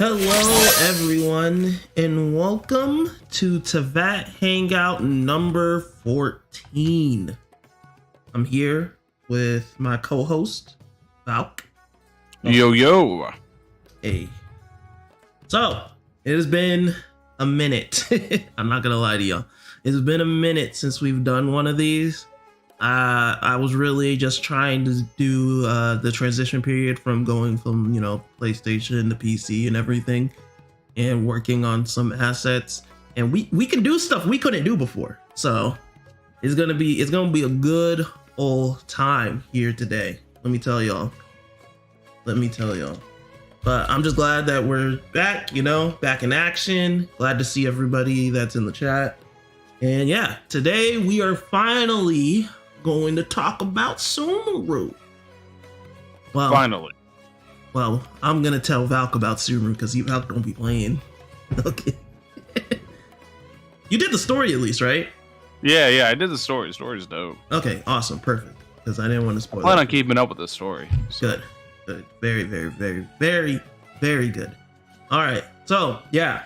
Hello everyone and welcome to Teyvat Hangout number 14. I'm here with my co-host, Valk. Yo. Hey, So it has been a minute. I'm not gonna lie to y'all. It's been a minute since we've done one of these. I was really just trying to do the transition period from going from, PlayStation to PC and everything, and working on some assets. And we can do stuff we couldn't do before. So it's gonna be a good old time here today. Let me tell y'all. But I'm just glad that we're back, back in action. Glad to see everybody that's in the chat. And yeah, today we are finally going to talk about Sumeru. Well, finally. Well, I'm gonna tell Valk about Sumeru because Valk don't be playing. Okay. You did the story at least, right? Yeah, I did the story. The story's dope. Okay, awesome, perfect. Because I didn't want to spoil. I plan on keeping up with the story. So. Good. Very, very, very, very, very good. All right. So yeah,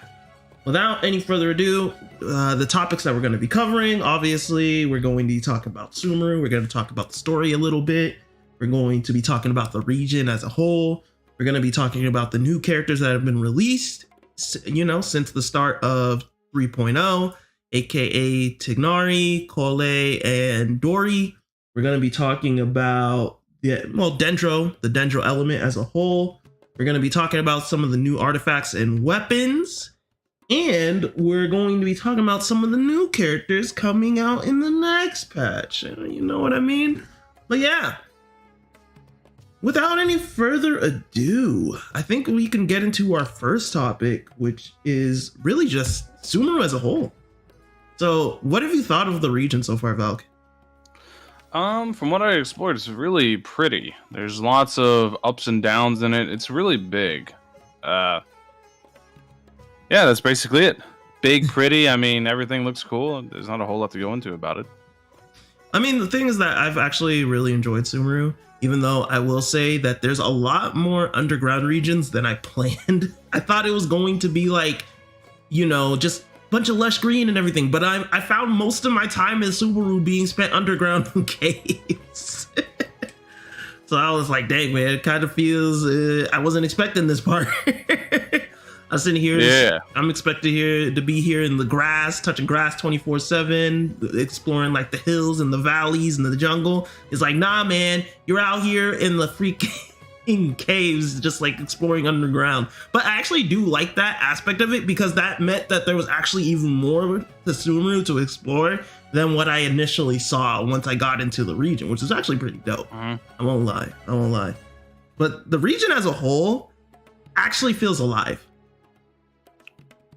without any further ado, the topics that we're going to be covering, obviously, we're going to talk about Sumeru. We're going to talk about the story a little bit. We're going to be talking about the region as a whole. We're going to be talking about the new characters that have been released, since the start of 3.0, aka Tignari, Coley, and Dory. We're going to be talking about the Dendro element as a whole. We're going to be talking about some of the new artifacts and weapons. And we're going to be talking about some of the new characters coming out in the next patch. You know what I mean? But yeah, without any further ado, I think we can get into our first topic, which is really just Sumeru as a whole. So what have you thought of the region so far, Valk? From what I explored, it's really pretty. There's lots of ups and downs in it. It's really big. Yeah, that's basically it. Big, pretty. I mean, everything looks cool. There's not a whole lot to go into about it. I mean, the thing is that I've actually really enjoyed Sumeru, even though I will say that there's a lot more underground regions than I planned. I thought it was going to be like, just bunch of lush green and everything, but I found most of my time in Sumeru being spent underground in caves. So I was like, dang, man, it kind of feels I wasn't expecting this part. I'm sitting here, yeah. I'm expected to be here in the grass, touching grass 24/7, exploring like the hills and the valleys and the jungle. It's like, nah, man, you're out here in the freaking caves, just like exploring underground. But I actually do like that aspect of it, because that meant that there was actually even more to Sumeru to explore than what I initially saw once I got into the region, which is actually pretty dope. I won't lie. But the region as a whole actually feels alive.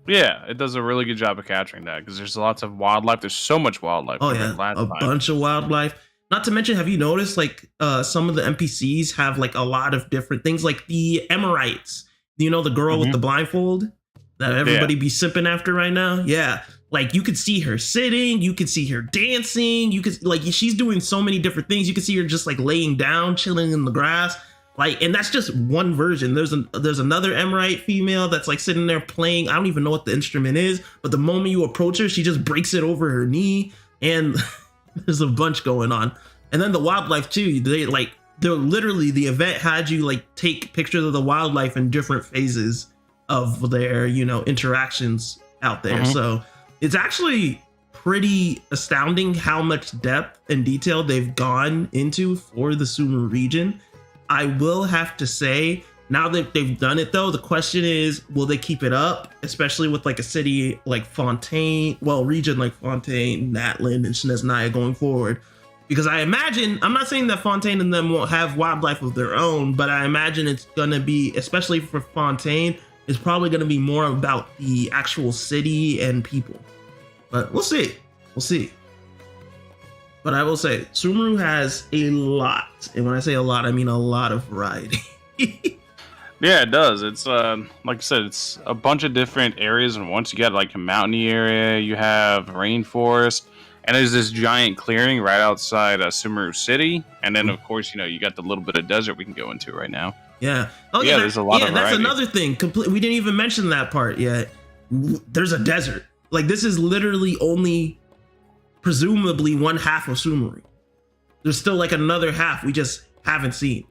Yeah, it does a really good job of capturing that, because there's lots of wildlife. There's so much wildlife. Oh yeah, bunch of wildlife. Not to mention, have you noticed like some of the NPCs have like a lot of different things, like the Emirites, the girl with the blindfold that everybody be sipping after right now? Yeah, like you could see her sitting, you could see her dancing, you could she's doing so many different things. You could see her just like laying down, chilling in the grass. And that's just one version. There's another Emirite female that's like sitting there playing. I don't even know what the instrument is, but the moment you approach her, she just breaks it over her knee, and there's a bunch going on. And then the wildlife too. They're literally, the event had you like take pictures of the wildlife in different phases of their, interactions out there. So it's actually pretty astounding how much depth and detail they've gone into for the Sumeru region. I will have to say, now that they've done it though, the question is, will they keep it up? Especially with like a city like region like Fontaine, Natlan, and Snezhnaya going forward. Because I imagine, I'm not saying that Fontaine and them won't have wildlife of their own, but I imagine it's gonna be, especially for Fontaine, it's probably gonna be more about the actual city and people. But we'll see. But I will say, Sumeru has a lot. And when I say a lot, I mean a lot of variety. Yeah, it does. It's like I said, it's a bunch of different areas. And once you get like a mountainy area, you have rainforest. And there's this giant clearing right outside Sumeru City. And then, of course, you got the little bit of desert we can go into right now. Yeah. Oh, yeah, there's a lot of variety. That's another thing. We didn't even mention that part yet. There's a desert. Like, this is literally only presumably one half of Sumeru. There's still like another half we just haven't seen.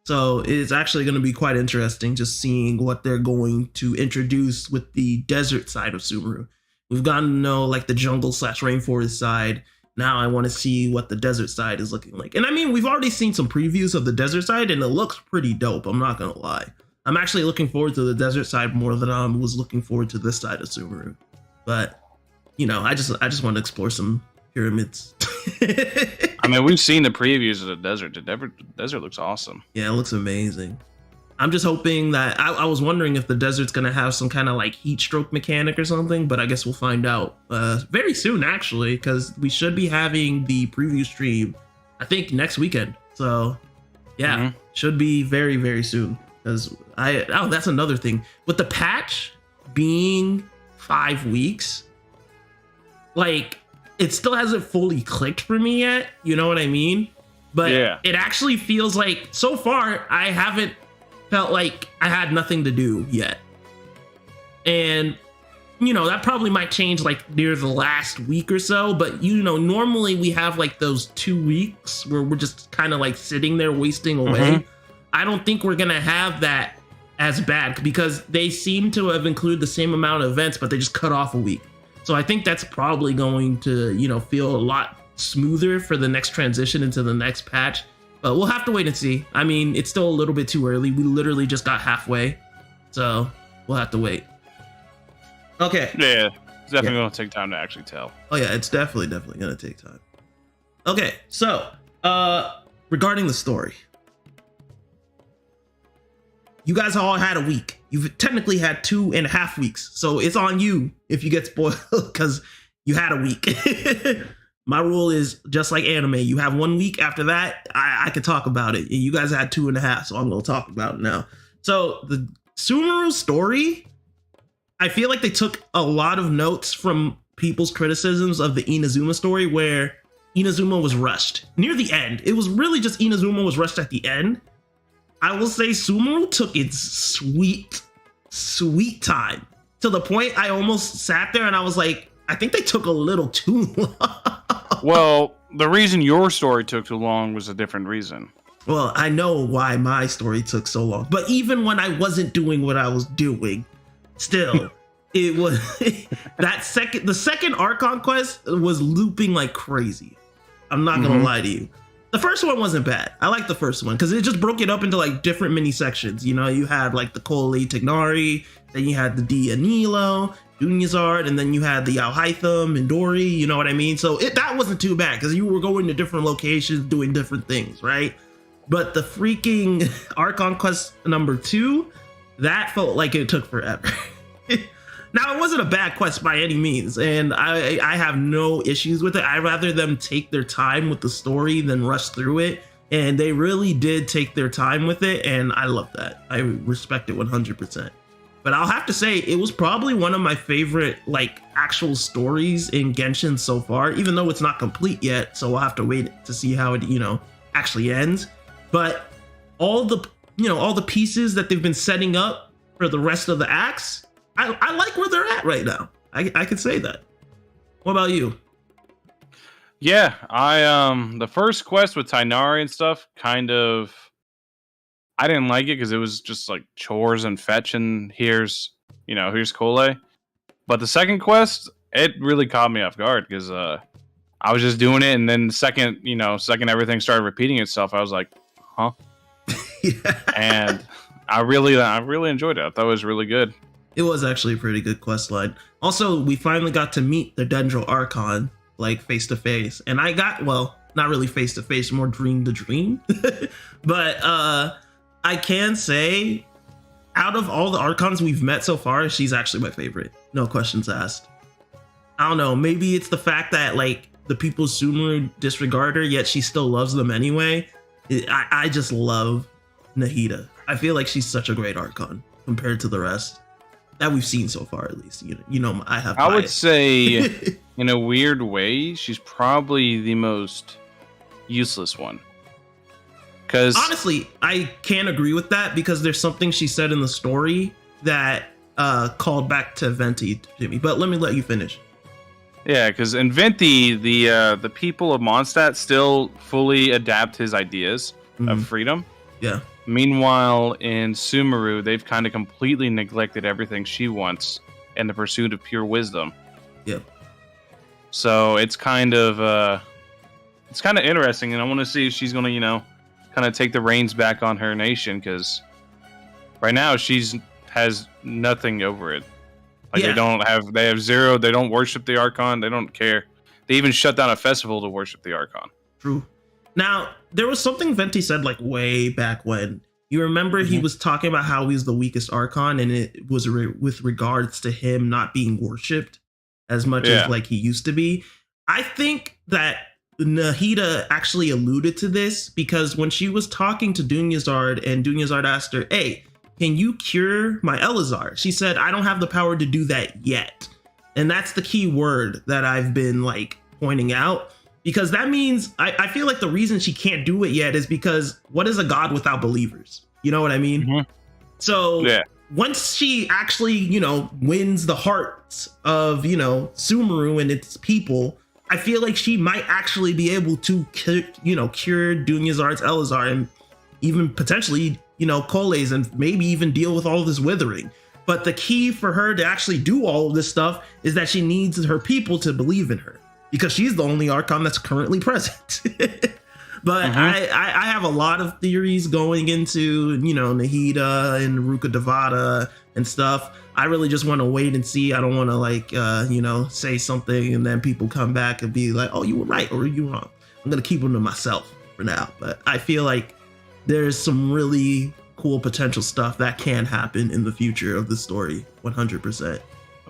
So it's actually going to be quite interesting just seeing what they're going to introduce with the desert side of Sumeru. We've gotten to know like the jungle / rainforest side. Now I want to see what the desert side is looking like. And I mean, we've already seen some previews of the desert side and it looks pretty dope. I'm not going to lie. I'm actually looking forward to the desert side more than I was looking forward to this side of Sumeru. But, you know, I just want to explore some pyramids. I mean, we've seen the previews of the desert. The desert looks awesome. Yeah, it looks amazing. I'm just hoping that I was wondering if the desert's gonna have some kind of like heat stroke mechanic or something, but I guess we'll find out very soon actually, because we should be having the preview stream I think next weekend. So yeah, should be very, very soon. Because that's another thing with the patch being 5 weeks, like it still hasn't fully clicked for me yet. You know what I mean? But yeah, it actually feels like so far I haven't felt like I had nothing to do yet. And, you know, that probably might change like near the last week or so. But, you know, normally we have like those 2 weeks where we're just kind of like sitting there wasting away. I don't think we're going to have that as bad because they seem to have included the same amount of events, but they just cut off a week. So I think that's probably going to, you know, feel a lot smoother for the next transition into the next patch. But we'll have to wait and see. I mean, it's still a little bit too early. We literally just got halfway. So we'll have to wait. Okay. Yeah, it's definitely going to take time to actually tell. Oh, yeah, it's definitely going to take time. Okay, so regarding the story. You guys all had a week. You've technically had 2.5 weeks. So it's on you if you get spoiled because you had a week. My rule is just like anime. You have 1 week. After that, I could talk about it. You guys had 2.5, so I'm going to talk about it now. So the Sumeru story, I feel like they took a lot of notes from people's criticisms of the Inazuma story where Inazuma was rushed. Near the end, it was really just Inazuma was rushed at the end. I will say Sumeru took its sweet time to the point I almost sat there and I was like, I think they took a little too long. Well, the reason your story took too long was a different reason. Well, I know why my story took so long, but even when I wasn't doing what I was doing, still, it was the second Archon quest was looping like crazy. I'm not gonna lie to you. The first one wasn't bad. I like the first one because it just broke it up into like different mini sections. You know, you had like the Coley, Tignari, then you had the Anilo, Dunyazard, and then you had the Alhaitham and Dori. You know what I mean? So that wasn't too bad because you were going to different locations doing different things, right? But the freaking Archon quest number 2, that felt like it took forever. Now, it wasn't a bad quest by any means, and I have no issues with it. I'd rather them take their time with the story than rush through it, and they really did take their time with it, and I love that. I respect it 100%. But I'll have to say, it was probably one of my favorite, like, actual stories in Genshin so far, even though it's not complete yet, so we'll have to wait to see how it, you know, actually ends. But all the pieces that they've been setting up for the rest of the acts, I like where they're at right now. I could say that. What about you? Yeah, the first quest with Tignari and stuff, kind of, I didn't like it because it was just like chores and fetch and here's Coley. But the second quest, it really caught me off guard because I was just doing it, and then the second everything started repeating itself, I was like, huh? Yeah. And I really enjoyed it. I thought it was really good. It was actually a pretty good quest line. Also, we finally got to meet the Dendro Archon, like face to face. And I got, well, not really face to face, more dream to dream. But I can say, out of all the Archons we've met so far, she's actually my favorite. No questions asked. I don't know, maybe it's the fact that like the people Sumeru disregard her, yet she still loves them anyway. I just love Nahida. I feel like she's such a great Archon compared to the rest that we've seen so far, at least. You know, I would say, in a weird way, she's probably the most useless one. Because honestly, I can't agree with that because there's something she said in the story that called back to Venti to me. But let you finish. Yeah, because in Venti, the people of Mondstadt still fully adapt his ideas of freedom. Yeah. Meanwhile, in Sumeru, they've kind of completely neglected everything she wants in the pursuit of pure wisdom. Yep. So it's kind of interesting, and I want to see if she's going to, kind of take the reins back on her nation, because right now has nothing over it. Like they have zero. They don't worship the Archon. They don't care. They even shut down a festival to worship the Archon. True. Now, there was something Venti said like way back when. You remember he was talking about how he's the weakest Archon, and it was with regards to him not being worshipped as much as like he used to be. I think that Nahida actually alluded to this, because when she was talking to Dunyazard and Dunyazard asked her, hey, can you cure my Elazar? She said, I don't have the power to do that yet. And that's the key word that I've been like pointing out, because that means I feel like the reason she can't do it yet is because what is a god without believers? You know what I mean? So once she actually, wins the hearts of, Sumeru and its people, I feel like she might actually be able to, cure Dunyazard's Elazar, and even potentially, Coley's, and maybe even deal with all this withering. But the key for her to actually do all of this stuff is that she needs her people to believe in her, because she's the only Archon that's currently present. But I have a lot of theories going into, Nahida and Ruka Devada and stuff. I really just want to wait and see. I don't want to say something and then people come back and be like, oh, you were right or you were wrong. I'm going to keep them to myself for now. But I feel like there's some really cool potential stuff that can happen in the future of the story. 100%.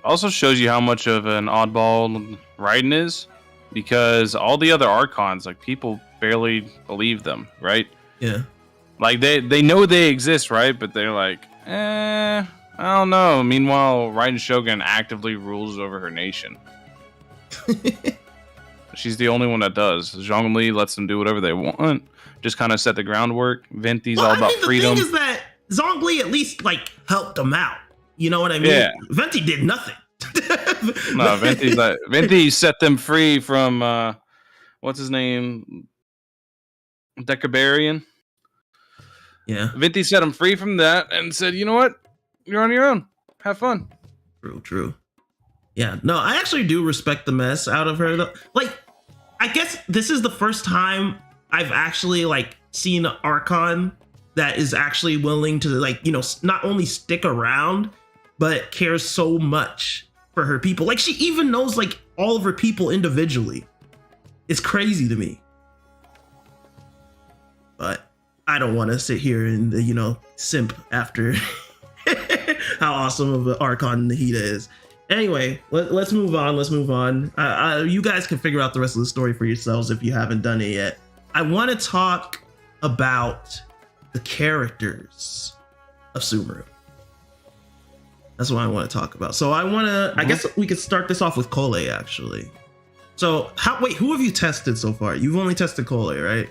Also shows you how much of an oddball Raiden is, because all the other Archons, like, people barely believe them, right? Yeah. Like, they know they exist, right? But they're like, I don't know. Meanwhile, Raiden Shogun actively rules over her nation. She's the only one that does. Zhongli lets them do whatever they want. Just kind of set the groundwork. Venti's all about freedom. The thing is that Zhongli at least helped them out. You know what I mean? Yeah. Venti did nothing. No, Venti set them free from what's his name? Decabarian. Yeah. Venti set him free from that and said, you know what? You're on your own. Have fun. True. Yeah, no, I actually do respect the mess out of her, though. Like, I guess this is the first time I've actually seen an Archon that is actually willing to not only stick around, but cares so much for her people. Like, she even knows all of her people individually. It's crazy to me. But I don't want to sit here and simp after how awesome of an Archon Nahida is. Anyway, let's move on. You guys can figure out the rest of the story for yourselves if you haven't done it yet. I want to talk about the characters of Sumeru. That's what I want to talk about. So I guess we could start this off with Coley, actually. So who have you tested so far? You've only tested Coley, right?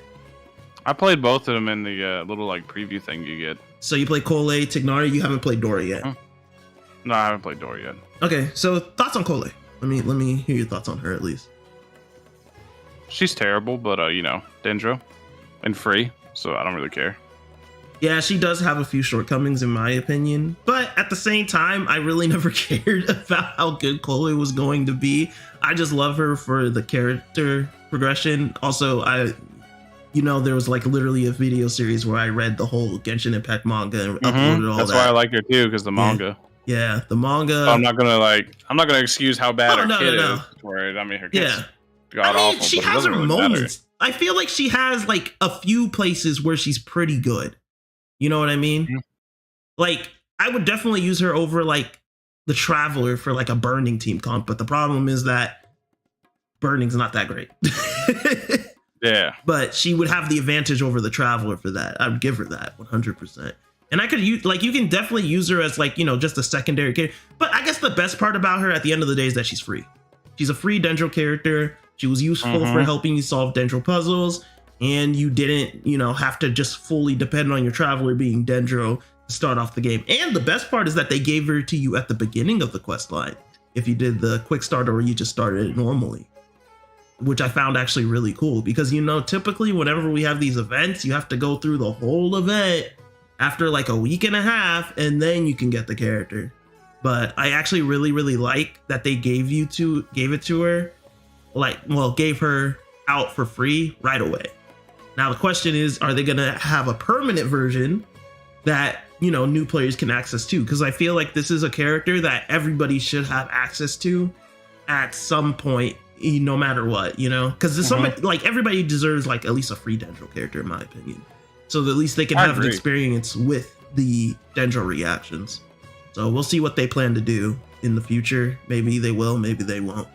I played both of them in the little preview thing you get. So you play Coley, Tignari. You haven't played Dora yet. No, I haven't played Dora yet. Okay, so thoughts on Coley? Let me hear your thoughts on her at least. She's terrible, but Dendro and free, so I don't really care. Yeah, she does have a few shortcomings in my opinion, but at the same time, I really never cared about how good Coley was going to be. I just love her for the character progression. Also, there was literally a video series where I read the whole Genshin Impact manga and uploaded all that. That's why I like her too, because the manga. Yeah, the manga. So I'm not gonna excuse how bad her kid is. Where her kid's god awful. She has her moments. I feel like she has a few places where she's pretty good. You know what I mean? Mm-hmm. I would definitely use her over the Traveler for a Burning team comp, but the problem is that Burning's not that great. Yeah. But she would have the advantage over the Traveler for that. I would give her that 100%. And I could use, you can definitely use her as just a secondary character. But I guess the best part about her at the end of the day is that she's free. She's a free Dendro character. She was useful for helping you solve Dendro puzzles. And you didn't, have to just fully depend on your Traveler being Dendro to start off the game. And the best part is that they gave her to you at the beginning of the quest line. If you did the quick start or you just started it normally. Which I found actually really cool because, typically whenever we have these events, you have to go through the whole event after like a week and a half, and then you can get the character. But I actually really like that they gave it to her, gave her out for free right away. Now the question is, are they gonna have a permanent version that, you know, new players can access to? Because I feel like this is a character that everybody should have access to at some point, no matter what, you know? Because somebody, like, everybody deserves like at least a free Dendro character, in my opinion, so that at least they can have an experience with the Dendro reactions. So we'll see what they plan to do in the future. Maybe they will, maybe they won't.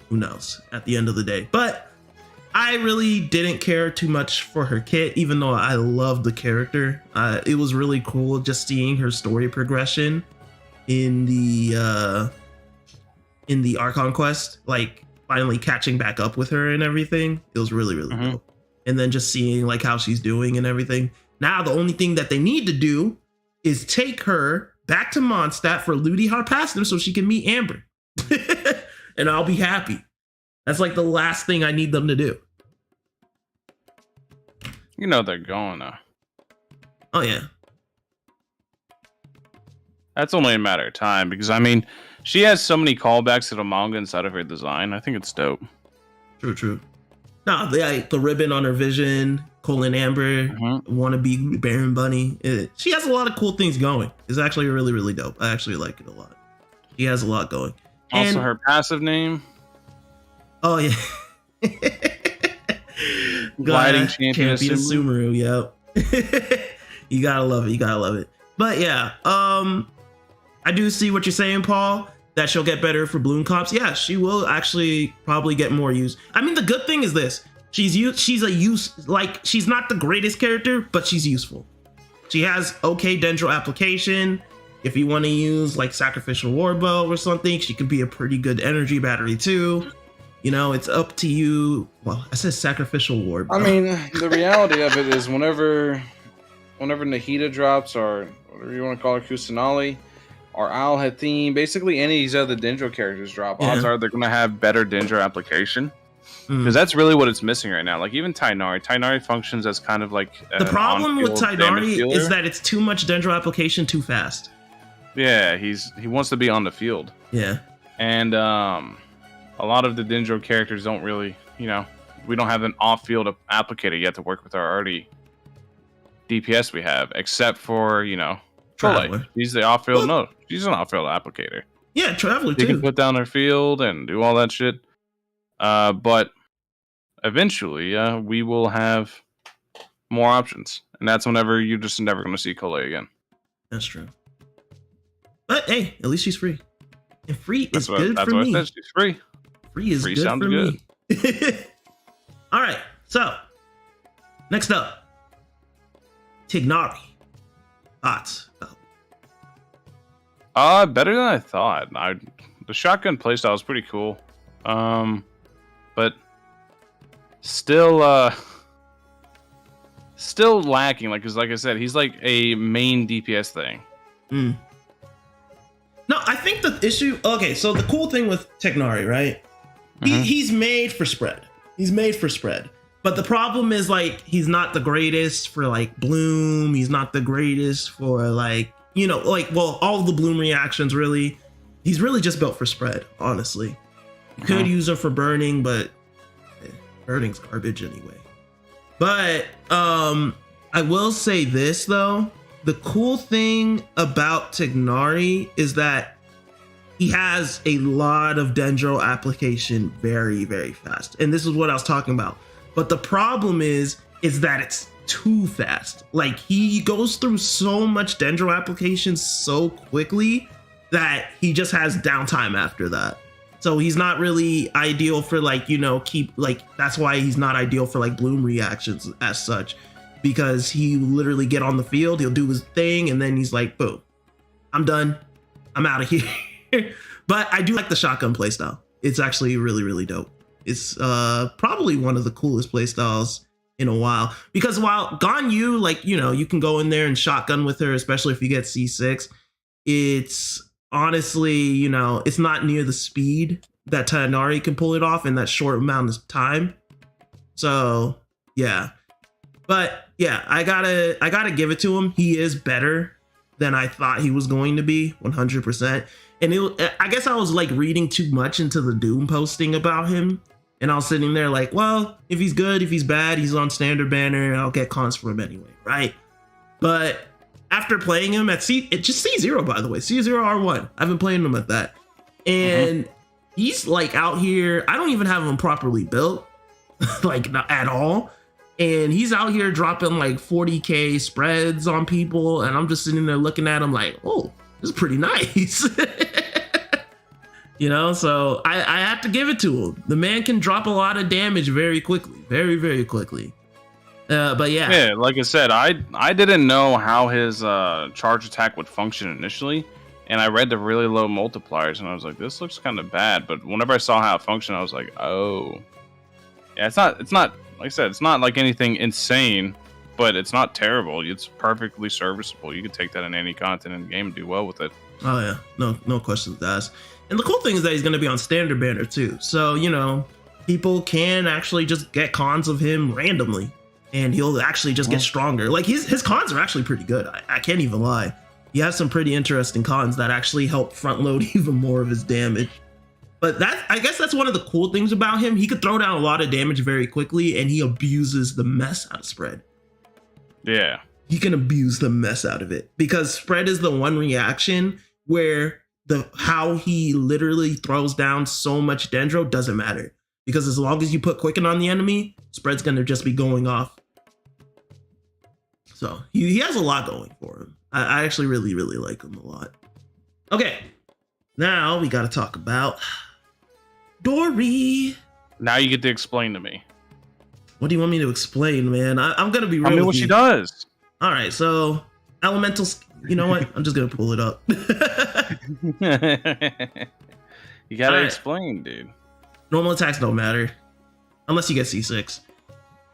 Who knows at the end of the day. But I really didn't care too much for her kit, even though I loved the character. It was really cool just seeing her story progression in the Archon quest, like finally catching back up with her and everything. It was really cool. And then just seeing like how she's doing and everything. Now the only thing that they need to do is take her back to Mondstadt for Ludi Harpastum so she can meet Amber. And I'll be happy. That's like the last thing I need them to do. You know they're going though. Oh yeah. That's only a matter of time, because I mean, she has so many callbacks to the manga inside of her design. I think it's dope. True. No, the ribbon on her vision, Colin Amber, wannabe Baron Bunny. She has a lot of cool things going. It's actually really dope. I actually like it a lot. She has a lot going. Also, her passive name. Oh yeah. Gliding champion Sumeru. Yep. You gotta love it. But yeah, I do see what you're saying, Paul, that she'll get better for Bloom comps. Yeah, she will actually probably get more use. I mean, the she's not the greatest character, but she's useful. She has okay Dendro application. If you want to use like Sacrificial Warbow or something, she could be a pretty good energy battery too. You know, it's up to you. Well, I said Sacrificial Warbow. I mean, the reality of it is whenever Nahida drops, or whatever you want to call her, Kusanali, or Owlhead Theme, basically any of these other Dendro characters drop, odds are they're going to have better Dendro application. Because that's really what it's missing right now. Like even Tignari functions as kind of like the problem with Tignari is that it's too much Dendro application too fast. Yeah, he wants to be on the field. Yeah, and a lot of the Dendro characters don't really, you know, we don't have an off-field applicator yet to work with our already DPS we have, except for, you know, Coley. She's the off-field. No, she's an off-field applicator. Yeah, Traveler too. You can put down her field and do all that shit. But eventually, we will have more options, and that's whenever you're just never going to see Coley again. That's true. But hey, at least she's free. And free is good for me. That's what I said. She's free. Free is good for me. All right, so next up, Tignari. Thoughts? Better than I thought. The shotgun playstyle was pretty cool. But still lacking. Because like I said, he's like a main DPS thing. No, I think the issue. Okay, so the cool thing with Tignari, right? He's made for spread. But the problem is, like, he's not the greatest for like Bloom. He's not the greatest for like, you know, like, well, all of the Bloom reactions really. He's really just built for spread, honestly. You could use him for burning, but burning's garbage anyway. But I will say this though. The cool thing about Tignari is that he has a lot of Dendro application very fast. And this is what I was talking about. But the problem is that it's too fast. Like, he goes through so much Dendro application so quickly that he just has downtime after that. So he's not really ideal for like, you know, that's why he's not ideal for like Bloom reactions as such. Because he literally get on the field, he'll do his thing, and then he's like, boom, I'm done. I'm out of here. But I do like the shotgun playstyle. It's actually really dope. It's probably one of the coolest playstyles in a while. Because while Ganyu, like, you know, you can go in there and shotgun with her, especially if you get C6, it's honestly, you know, it's not near the speed that Tignari can pull it off in that short amount of time. So, yeah. But yeah, I gotta give it to him. He is better than I thought he was going to be, 100%. And I guess I was like reading too much into the Doom posting about him. And I was sitting there like, well, if he's good, if he's bad, he's on standard banner, I'll get cons for him anyway, right? But after playing him at just C0, by the way, C0R1, I've been playing him at that. And he's like out here, I don't even have him properly built, like not at all. And he's out here dropping like 40K spreads on people. And I'm just sitting there looking at him like, oh, this is pretty nice. You know, so I have to give it to him. The man can drop a lot of damage very quickly, very, very quickly. But yeah, like I said, I didn't know how his charge attack would function initially, and I read the really low multipliers, and I was like, this looks kind of bad. But whenever I saw how it functioned, I was like, oh, yeah, it's not like I said, it's not like anything insane, but it's not terrible. It's perfectly serviceable. You could take that in any content in the game and do well with it. Oh yeah, no questions asked. And the cool thing is that he's going to be on standard banner too. So, you know, people can actually just get cons of him randomly and he'll actually just get stronger. Like his cons are actually pretty good. I can't even lie. He has some pretty interesting cons that actually help front load even more of his damage. But I guess that's one of the cool things about him. He could throw down a lot of damage very quickly and he abuses the mess out of spread. Yeah. He can abuse the mess out of it because spread is the one reaction where how he literally throws down so much dendro doesn't matter, because as long as you put quicken on the enemy, spread's gonna just be going off. So he has a lot going for him. I actually really like him a lot. Okay, now we gotta talk about Dory. Now you get to explain to me. What do you want me to explain, man? I'm gonna be real. Tell me what she does. All right, so elemental. You know what? I'm just gonna pull it up. You gotta explain, dude. Normal attacks don't matter unless you get C6.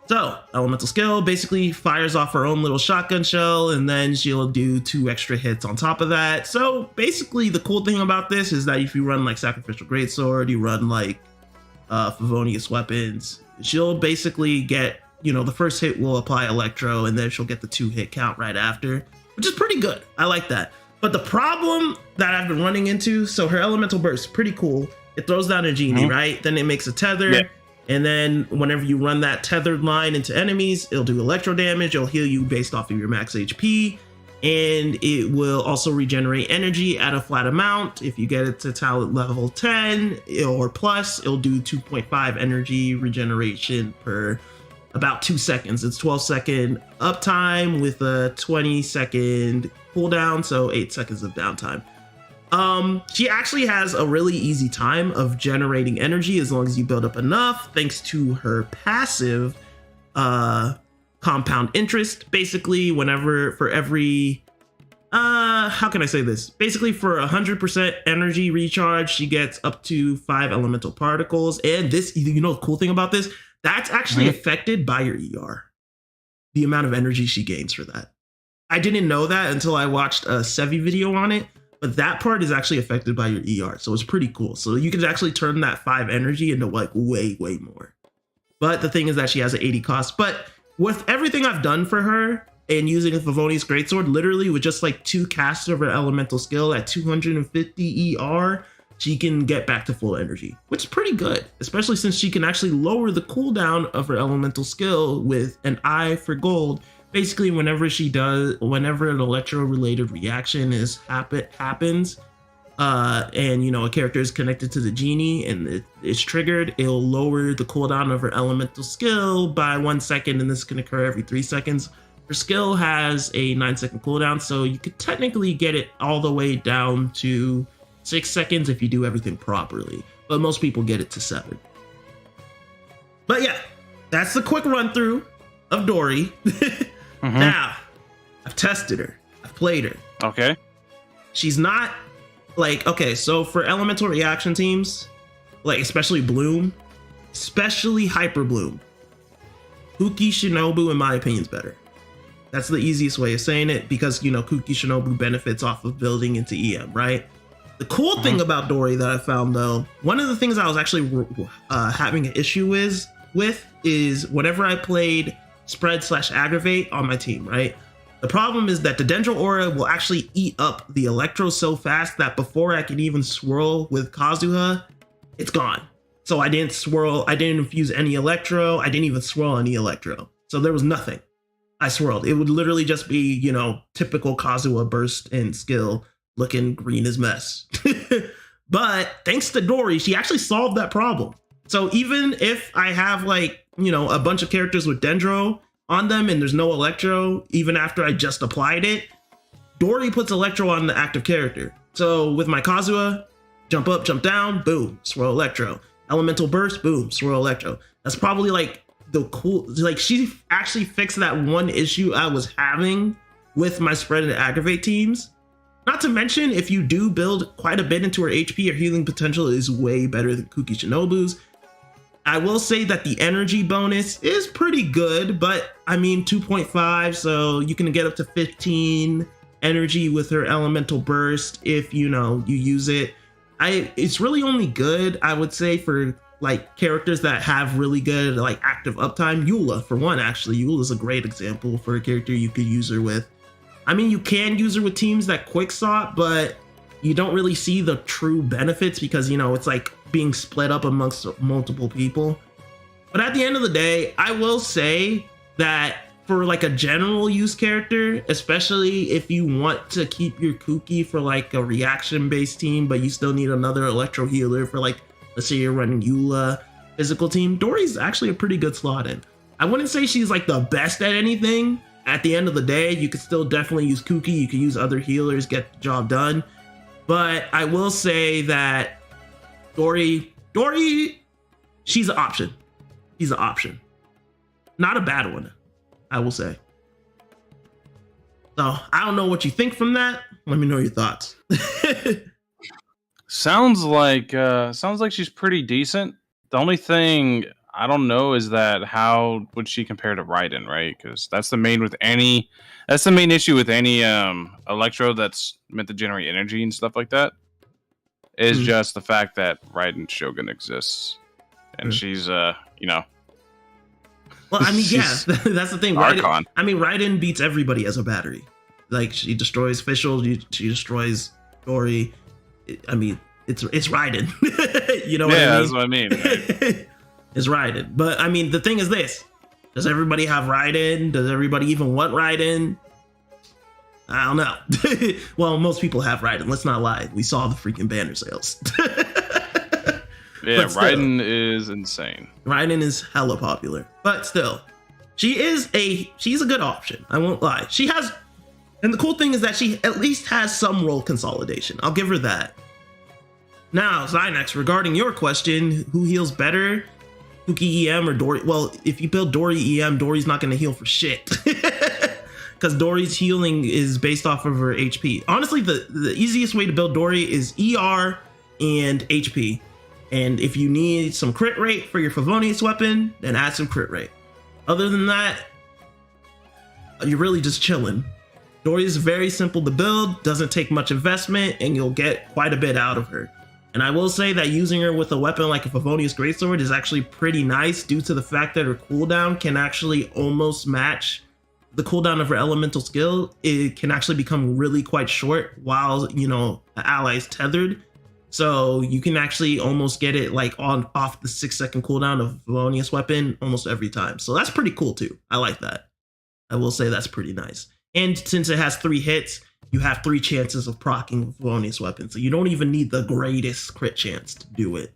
So elemental skill basically fires off her own little shotgun shell, and then she'll do 2 extra hits on top of that. So basically, the cool thing about this is that if you run like Sacrificial Greatsword, you run like Favonius weapons, she'll basically get, you know, the first hit will apply Electro, and then she'll get the 2-hit count right after, which is pretty good. I like that. But the problem that I've been running into, so her elemental burst, pretty cool. It throws down a genie, right? Then it makes a tether. Yeah. And then whenever you run that tethered line into enemies, it'll do electro damage. It'll heal you based off of your max HP. And it will also regenerate energy at a flat amount. If you get it to talent level 10 or plus, it'll do 2.5 energy regeneration per about 2 seconds. It's 12-second uptime with a 20-second cooldown, so 8 seconds of downtime. She actually has a really easy time of generating energy as long as you build up enough, thanks to her passive compound interest. Basically, for every how can I say this? Basically, for 100% energy recharge, she gets up to 5 elemental particles. And this, you know, the cool thing about this, that's actually affected by your ER. The amount of energy she gains for that. I didn't know that until I watched a Sevi video on it, but that part is actually affected by your ER. So it's pretty cool. So you can actually turn that 5 energy into like way more. But the thing is that she has an 80 cost. But with everything I've done for her and using a Favonius Greatsword, literally with just like 2 casts of her elemental skill at 250 ER, she can get back to full energy, which is pretty good, especially since she can actually lower the cooldown of her elemental skill with an eye for gold. Basically, whenever an electro-related reaction happens, and you know a character is connected to the genie and it's triggered, it'll lower the cooldown of her elemental skill by 1 second, and this can occur every 3 seconds. Her skill has a 9-second cooldown, so you could technically get it all the way down to 6 seconds if you do everything properly, but most people get it to 7. But yeah, that's the quick run through of Dory. Now, I've tested her. I've played her. Okay. She's not like, okay, so for elemental reaction teams, like especially Bloom, especially Hyper Bloom, Kuki Shinobu, in my opinion, is better. That's the easiest way of saying it, because, you know, Kuki Shinobu benefits off of building into EM, right? The cool thing about Dory that I found, though, one of the things I was actually having an issue with is whenever I played spread/aggravate on my team, right? The problem is that the Dendro Aura will actually eat up the Electro so fast that before I can even swirl with Kazuha, it's gone. So I didn't swirl, I didn't infuse any Electro, I didn't even swirl any Electro. So there was nothing I swirled. It would literally just be, you know, typical Kazuha burst and skill looking green as mess. But thanks to Dori, she actually solved that problem. So even if I have like, you know, a bunch of characters with Dendro on them and there's no Electro, even after I just applied it, Dori puts Electro on the active character. So with my Kazuha, jump up, jump down, boom, swirl Electro. Elemental burst, boom, swirl Electro. That's probably like the cool, like she actually fixed that one issue I was having with my spread and aggravate teams. Not to mention, if you do build quite a bit into her HP, her healing potential is way better than Kuki Shinobu's. I will say that the energy bonus is pretty good, but I mean 2.5, so you can get up to 15 energy with her elemental burst if you know you use it. It's really only good, I would say, for like characters that have really good like active uptime. Eula, for one, actually. Eula's a great example for a character you could use her with. I mean, you can use her with teams that quicksort, but you don't really see the true benefits because, you know, it's like being split up amongst multiple people. But at the end of the day, I will say that for like a general use character, especially if you want to keep your Kuki for like a reaction based team, but you still need another electro healer for like, let's say you're running Eula physical team, Dori's actually a pretty good slot in. I wouldn't say she's like the best at anything. At the end of the day, you could still definitely use Kuki. You could use other healers, get the job done. But I will say that Dori, she's an option. She's an option. Not a bad one, I will say. So I don't know what you think from that. Let me know your thoughts. Sounds like she's pretty decent. The only thing I don't know is that how would she compare to Raiden, right? Because that's the main issue with any Electro that's meant to generate energy and stuff like that. Is just the fact that Raiden Shogun exists, and she's you know. Well, I mean, yeah, that's the thing. Raiden beats everybody as a battery. Like she destroys Fischl, she destroys Dori. I mean, it's Raiden. You know what I mean? Yeah, that's what I mean. Right? Is Raiden. But I mean, the thing is this: does everybody have Raiden? Does everybody even want Raiden? I don't know. Well, most people have Raiden. Let's not lie. We saw the freaking banner sales. Yeah, Raiden is insane. Raiden is hella popular, but still, she's a good option. I won't lie. She has, and the cool thing is that she at least has some role consolidation. I'll give her that. Now, Zynex, regarding your question, who heals better? Kuki EM or Dori? Well, if you build Dori EM, Dori's not going to heal for shit. Because Dori's healing is based off of her HP. Honestly, the easiest way to build Dori is ER and HP. And if you need some crit rate for your Favonius weapon, then add some crit rate. Other than that, you're really just chilling. Dori is very simple to build, doesn't take much investment, and you'll get quite a bit out of her. And I will say that using her with a weapon like a Favonius Greatsword is actually pretty nice due to the fact that her cooldown can actually almost match the cooldown of her elemental skill. It can actually become really quite short while, you know, the ally is tethered. So you can actually almost get it like off the 6-second cooldown of Favonius weapon almost every time. So that's pretty cool too. I like that. I will say that's pretty nice. And since it has 3 hits, you have 3 chances of proccing with Favonius weapon. So you don't even need the greatest crit chance to do it.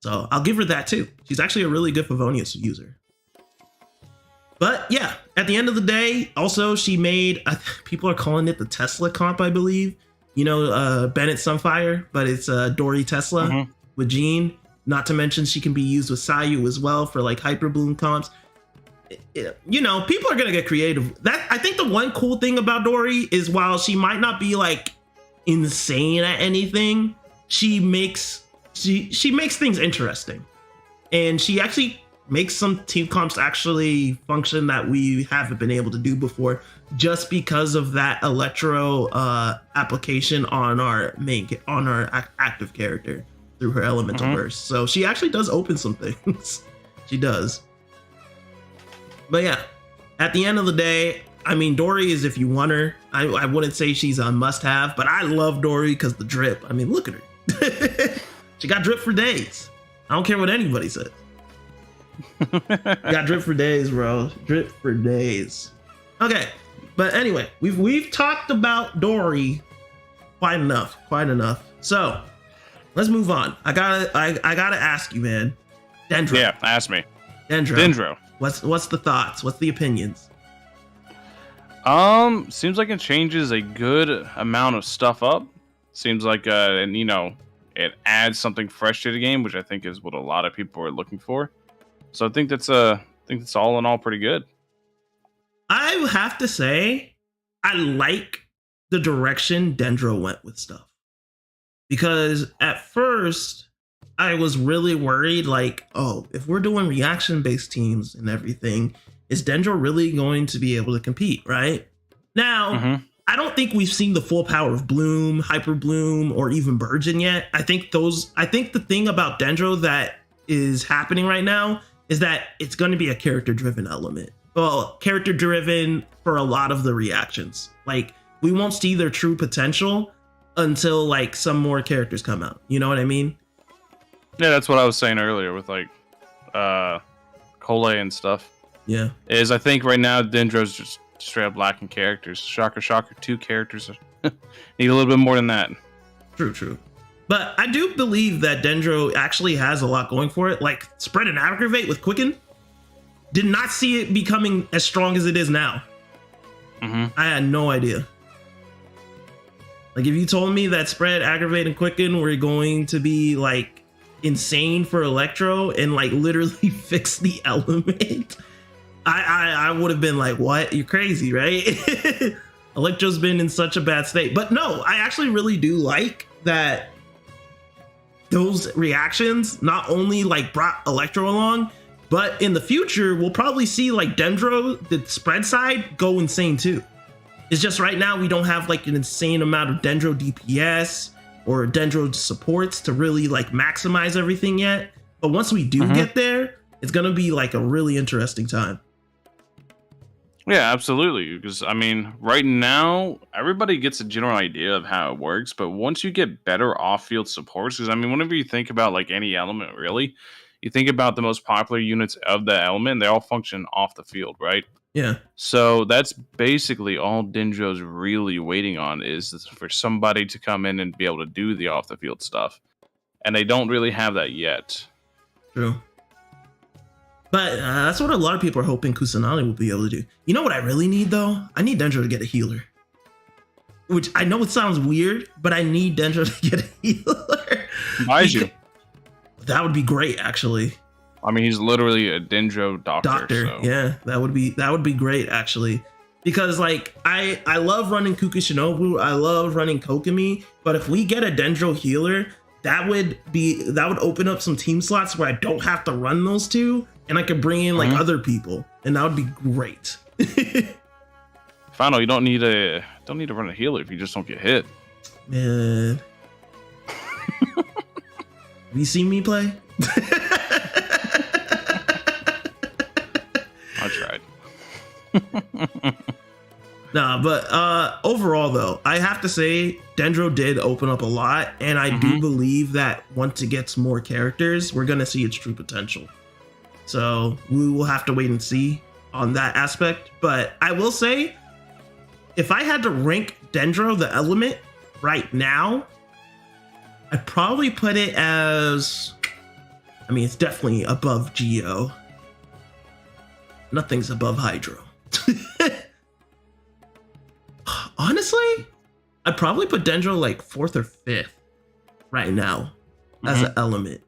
So I'll give her that too. She's actually a really good Favonius user. But yeah, at the end of the day, also she made, people are calling it the Tesla comp, I believe. You know, Bennett Sunfire, but it's Dori Tesla with Jean. Not to mention she can be used with Sayu as well for like Hyper Bloom comps. You know, people are gonna get creative. That I think the one cool thing about Dori is while she might not be like insane at anything, she makes things interesting, and she actually makes some team comps actually function that we haven't been able to do before, just because of that Electro application on our active character through her elemental burst. So she actually does open some things. She does. But yeah, at the end of the day, I mean, Dory is if you want her. I wouldn't say she's a must-have, but I love Dory because the drip. I mean, look at her. She got drip for days. I don't care what anybody says. Got drip for days, bro. Drip for days. Okay, but anyway, we've talked about Dory quite enough. So let's move on. I gotta ask you, man. Dendro. Yeah, ask me. Dendro. What's the thoughts? What's the opinions? Seems like it changes a good amount of stuff up. Seems like and you know, it adds something fresh to the game, which I think is what a lot of people are looking for. So I think that's all in all pretty good. I have to say, I like the direction Dendro went with stuff. Because at first, I was really worried, like, oh, if we're doing reaction-based teams and everything, is Dendro really going to be able to compete, right? Now, I don't think we've seen the full power of Bloom, Hyper Bloom, or even Burgeon yet. I think the thing about Dendro that is happening right now is that it's going to be a character-driven element. Well, character-driven for a lot of the reactions. Like, we won't see their true potential until, like, some more characters come out. You know what I mean? Yeah, that's what I was saying earlier with, like, Coley and stuff. Yeah. Is I think right now Dendro's just straight up lacking characters. Shocker, 2 characters. Need a little bit more than that. True. But I do believe that Dendro actually has a lot going for it. Like, Spread and Aggravate with Quicken. Did not see it becoming as strong as it is now. I had no idea. Like, if you told me that Spread, Aggravate, and Quicken were going to be, like, insane for Electro and, like, literally fix the element, I would have been like, what? You're crazy, right? Electro's been in such a bad state. But no, I actually really do like that those reactions not only, like, brought Electro along, but in the future, we'll probably see, like, Dendro, the Spread side, go insane too. It's just right now we don't have, like, an insane amount of Dendro DPS or Dendro supports to really, like, maximize everything yet. But once we do get there, it's gonna be, like, a really interesting time. Yeah, absolutely. Because, I mean, right now, everybody gets a general idea of how it works. But once you get better off-field supports, because, I mean, whenever you think about, like, any element, really, you think about the most popular units of the element, they all function off the field, right? Yeah. So that's basically all Dendro's really waiting on is for somebody to come in and be able to do the off-the-field stuff. And they don't really have that yet. True. But that's what a lot of people are hoping Kusanagi will be able to do. You know what I really need, though? I need Dendro to get a healer. Which I know it sounds weird, but I need Dendro to get a healer. Biju. That would be great, actually. I mean, he's literally a Dendro doctor. So. Yeah, that would be great, actually. Because, like, I love running Kukushinobu, I love running Kokomi, but if we get a Dendro healer, that would open up some team slots where I don't have to run those two, and I could bring in, like, other people, and that would be great. Final, you don't need to run a healer if you just don't get hit. Man. Have you seen me play? I tried. Nah, but overall, though, I have to say Dendro did open up a lot, and I do believe that once it gets more characters, we're going to see its true potential. So we will have to wait and see on that aspect. But I will say, if I had to rank Dendro, the element, right now, I'd probably put it as... I mean, it's definitely above Geo. Nothing's above Hydro. Honestly, I'd probably put Dendro like 4th or 5th right now as an element.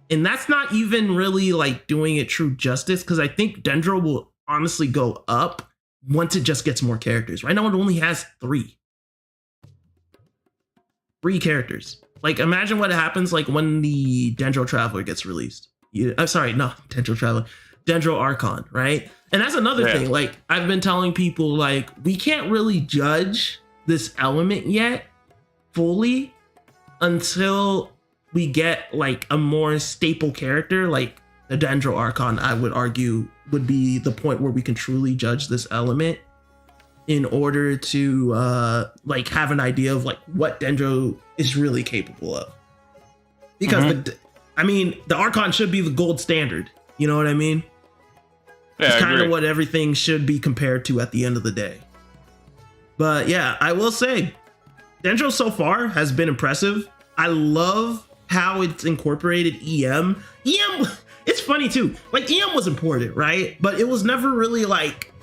And that's not even really like doing it true justice, because I think Dendro will honestly go up once it just gets more characters. Right now it only has 3 characters. Like, imagine what happens like when the Dendro Traveler gets released. I'm sorry, no, Dendro Traveler. Dendro Archon, right? And that's another thing. Like, I've been telling people, like, we can't really judge this element yet fully until we get like a more staple character, like the Dendro Archon, I would argue would be the point where we can truly judge this element in order to like have an idea of like what Dendro is really capable of. Because the Archon should be the gold standard. You know what I mean? Yeah, it's kind of what everything should be compared to at the end of the day. But yeah, I will say Dendro so far has been impressive. I love how it's incorporated EM. It's funny too. Like EM was important, right? But it was never really like,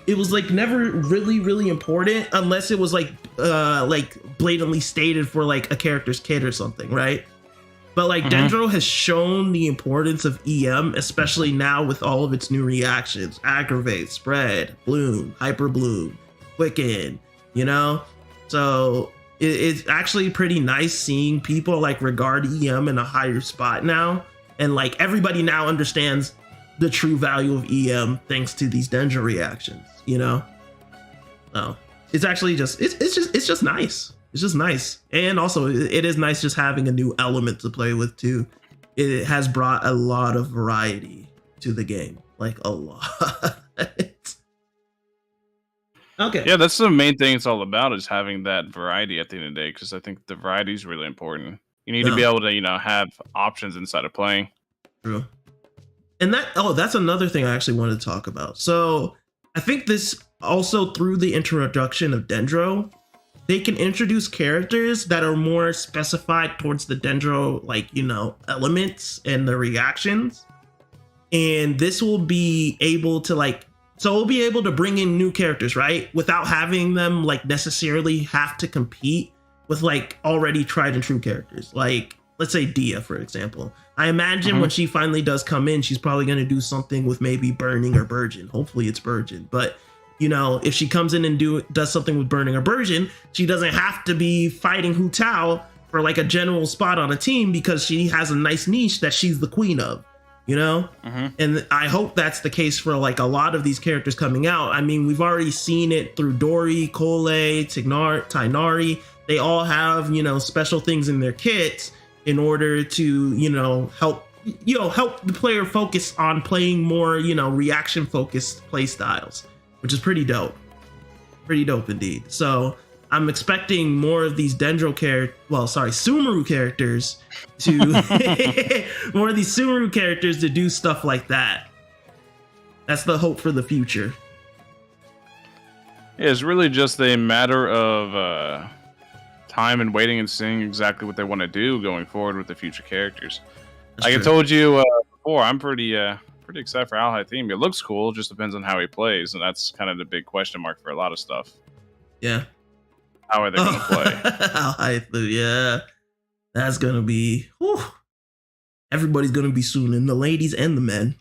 it was like never really important unless it was like blatantly stated for like a character's kit or something, right? But like Dendro has shown the importance of EM, especially now with all of its new reactions: Aggravate, Spread, Bloom, Hyper Bloom, Quicken, you know? So it's actually pretty nice seeing people like regard EM in a higher spot now. And like everybody now understands the true value of EM thanks to these Dendro reactions, you know? So it's actually just, it's just nice. It's just nice. And also it is nice just having a new element to play with too. It has brought a lot of variety to the game, like a lot. Okay. Yeah, that's the main thing it's all about, is having that variety at the end of the day, because I think the variety is really important. You need to be able to, you know, have options inside of playing. True. And that's another thing I actually wanted to talk about. So I think this also, through the introduction of Dendro, they can introduce characters that are more specified towards the Dendro, like, you know, elements and the reactions. And this will be able to like, so we'll be able to bring in new characters, right? Without having them like necessarily have to compete with like already tried and true characters. Like, let's say Dia, for example. I imagine when she finally does come in, she's probably going to do something with maybe Burning or Burgeon. Hopefully it's Burgeon. But, you know, if she comes in and does something with Burning or Burgeon, she doesn't have to be fighting Hu Tao for like a general spot on a team, because she has a nice niche that she's the queen of, you know? And I hope that's the case for like a lot of these characters coming out. I mean, we've already seen it through Dori, Coley, Tignari. They all have, you know, special things in their kits in order to, you know, help the player focus on playing more, you know, reaction focused play styles, which is pretty dope indeed. So I'm expecting more of these Sumeru characters to more of these Sumeru characters to do stuff like that. That's the hope for the future. Yeah, it's really just a matter of time and waiting and seeing exactly what they want to do going forward with the future characters. That's like true. I told you before, I'm pretty excited for Al Theme. It looks cool, just depends on how he plays, and that's kind of the big question mark for a lot of stuff. Yeah. How are they going to play? Yeah. That's going to be... Whew. Everybody's going to be swooning, the ladies and the men.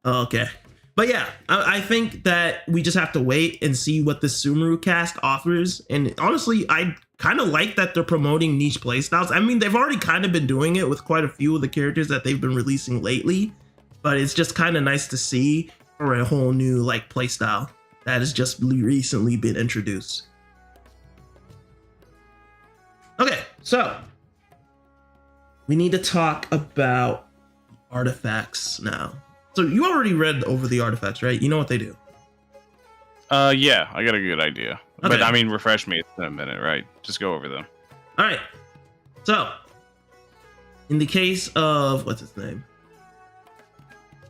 Okay. But yeah, I think that we just have to wait and see what the Sumeru cast offers. And honestly, I kind of like that they're promoting niche playstyles. I mean, they've already kind of been doing it with quite a few of the characters that they've been releasing lately. But it's just kind of nice to see for a whole new like playstyle that has just recently been introduced. Okay, so we need to talk about artifacts now. So you already read over the artifacts, right? You know what they do. Yeah, I got a good idea. Okay. But I mean, refresh me in a minute, right? Just go over them. All right. So in the case of, what's his name?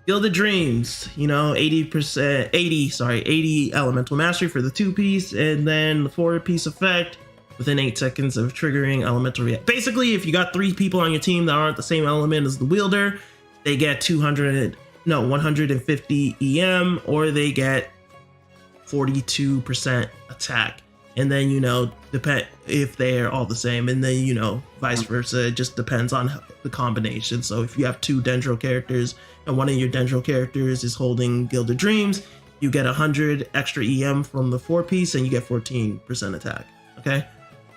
Gilded Dreams, you know, 80 elemental mastery for the 2-piece, and then the 4-piece effect within 8 seconds of triggering elemental react. Basically, if you got 3 people on your team that aren't the same element as the wielder, they get 150 EM, or they get 42% attack. And then, you know, depend if they're all the same, and then, you know, vice versa. It just depends on the combination. So if you have 2 Dendro characters and one of your Dendro characters is holding Gilded Dreams, you get 100 extra EM from the 4-piece, and you get 14% attack. Okay.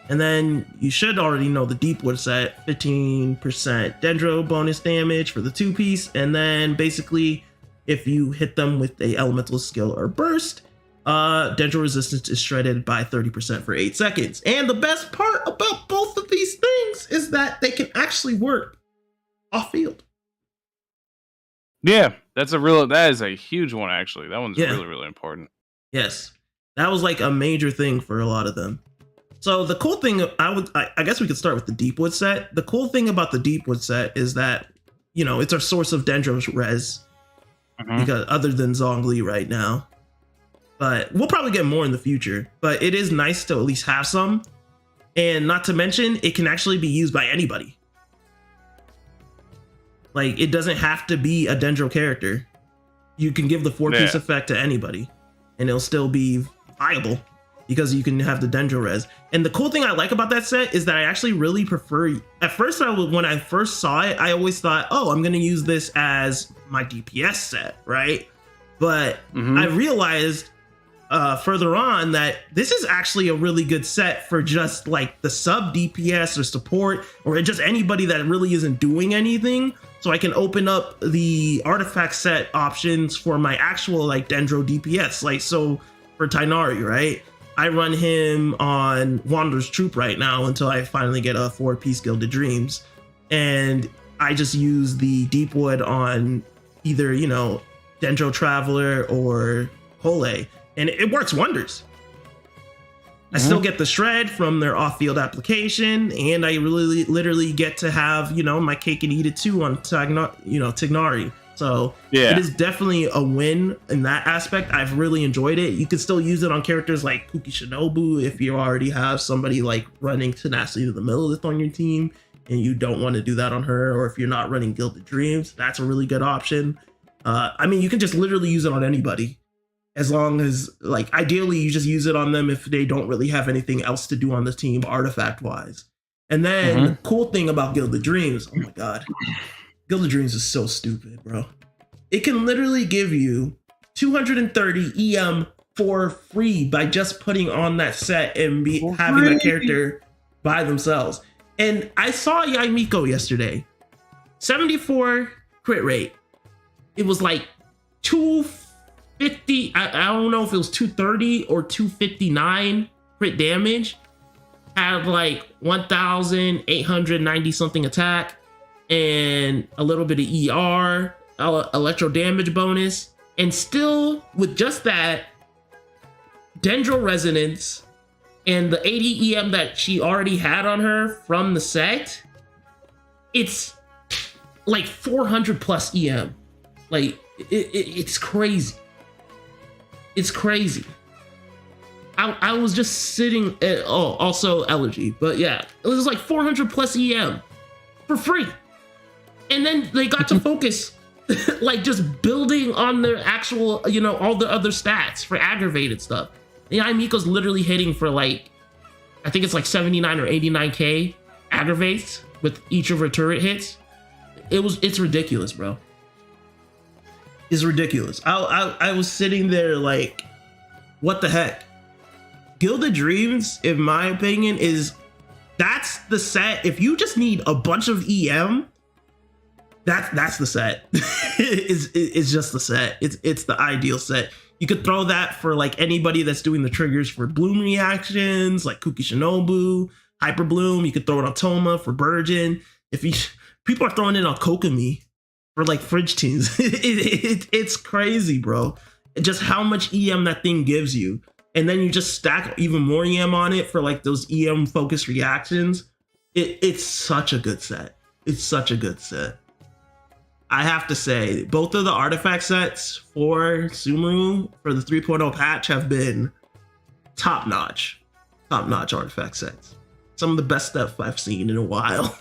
And then you should already know the Deepwood set, 15% Dendro bonus damage for the 2-piece. And then basically, if you hit them with a elemental skill or burst, Dendro resistance is shredded by 30% for 8 seconds. And the best part about both of these things is that they can actually work off field. Yeah, that is a huge one actually. That one's really, really important. Yes. That was like a major thing for a lot of them. So the cool thing, I guess we could start with the Deepwood set. The cool thing about the Deepwood set is that, you know, it's our source of Dendro's res, because other than Zhongli right now. But we'll probably get more in the future. But it is nice to at least have some. And not to mention, it can actually be used by anybody. Like, it doesn't have to be a Dendro character. You can give the 4-piece effect to anybody, and it'll still be viable because you can have the Dendro res. And the cool thing I like about that set is that I actually really prefer. At first, when I first saw it, I always thought, oh, I'm going to use this as my DPS set, right? But I realized further on that this is actually a really good set for just like the sub DPS or support, or just anybody that really isn't doing anything. So I can open up the artifact set options for my actual like Dendro DPS. Like, so for Tignari, right? I run him on Wanderer's Troop right now until I finally get a 4-piece Gilded Dreams. And I just use the Deepwood on either, you know, Dendro Traveler or Coley. And it works wonders. I still get the shred from their off-field application, and I really literally get to have, you know, my cake and eat it too on Tignari. So it is definitely a win in that aspect. I've really enjoyed it. You can still use it on characters like Kuki Shinobu if you already have somebody like running Tenacity to the Millilith on your team and you don't want to do that on her, or if you're not running Gilded Dreams, that's a really good option. I mean, you can just literally use it on anybody. As long as, like, ideally you just use it on them if they don't really have anything else to do on the team artifact wise. And then the cool thing about Gilded Dreams, oh my god, Gilded Dreams is so stupid, bro. It can literally give you 230 EM for free by just putting on that set and having that character by themselves. And I saw Yaimiko yesterday, 74 crit rate. It was like 250. I don't know if it was 230 or 259 crit damage. Had like 1,890 something attack and a little bit of ER, electro damage bonus, and still with just that Dendro resonance and the 80 EM that she already had on her from the set, it's like 400 plus EM. Like it's crazy. It's crazy. I was just sitting at, also allergy, but yeah, it was like 400 plus EM for free. And then they got to focus like just building on their actual, you know, all the other stats for aggravated stuff. The Miko's literally hitting for like, I think it's like 79 or 89k aggravates with each of her turret hits. It's ridiculous, bro. Is ridiculous. I was sitting there like, what the heck? Gilded Dreams, in my opinion, that's the set. If you just need a bunch of EM, that's the set. It's just the set. It's the ideal set. You could throw that for like anybody that's doing the triggers for bloom reactions, like Kuki Shinobu, Hyper Bloom. You could throw it on Toma for Burgeon. People are throwing it on Kokomi for like fridge teams. It's crazy, bro. Just how much EM that thing gives you. And then you just stack even more EM on it for like those EM focused reactions. It's such a good set. It's such a good set. I have to say, both of the artifact sets for Sumeru for the 3.0 patch have been top-notch. Top-notch artifact sets. Some of the best stuff I've seen in a while.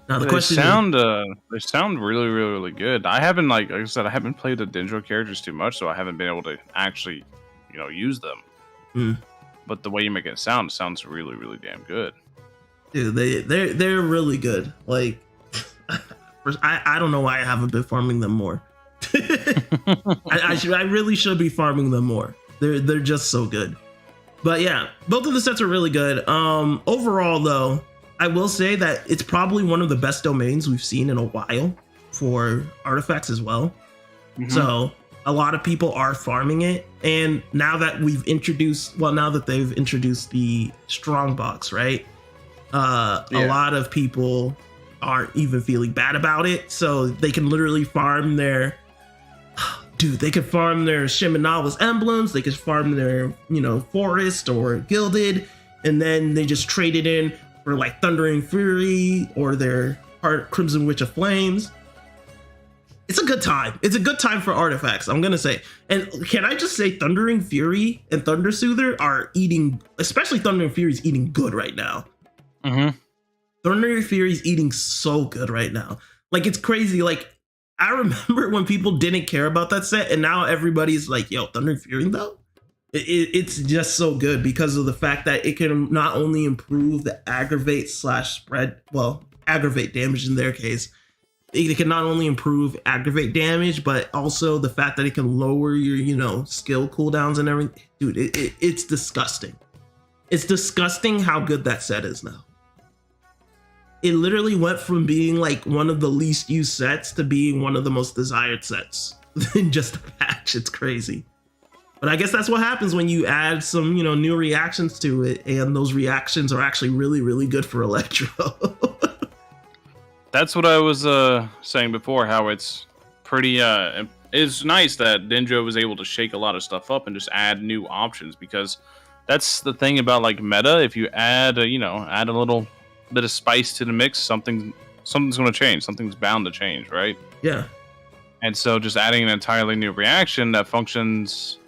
Now the question they sound really, really, really good. I haven't, like I said, I haven't played the Dendro characters too much, so I haven't been able to actually, you know, use them. But the way you make it sounds really, really damn good. Dude, they're really good. Like, I don't know why I haven't been farming them more. I really should be farming them more. They're just so good. But yeah, both of the sets are really good. Overall though, I will say that it's probably one of the best domains we've seen in a while for artifacts as well. So a lot of people are farming it. And now that now that they've introduced the strong box, right? A lot of people aren't even feeling bad about it. So they can literally farm their, dude, they could farm their Shiminawa's emblems, they could farm their, forest or gilded, and then they just trade it in for like Thundering Fury or their Crimson Witch of Flames. It's a good time. It's a good time for artifacts, I'm gonna say. And can I just say, Thundering Fury and Thunder Soother are eating, especially Thundering Fury's eating good right now. Mm-hmm. Thundering Fury's eating so good right now. Like, it's crazy. Like, I remember when people didn't care about that set, and now everybody's like, yo, Thundering Fury though? It's just so good because of the fact that it can not only improve the aggravate damage in their case. It can not only improve aggravate damage, but also the fact that it can lower your, skill cooldowns and everything. Dude, it's disgusting. It's disgusting how good that set is now. It literally went from being like one of the least used sets to being one of the most desired sets in just a patch. It's crazy. But I guess that's what happens when you add some, new reactions to it, and those reactions are actually really, really good for Electro. That's what I was saying before, how it's pretty it's nice that Dendro was able to shake a lot of stuff up and just add new options, because that's the thing about like meta. If you add add a little bit of spice to the mix, something's going to change. Something's bound to change, right? Yeah. And so just adding an entirely new reaction that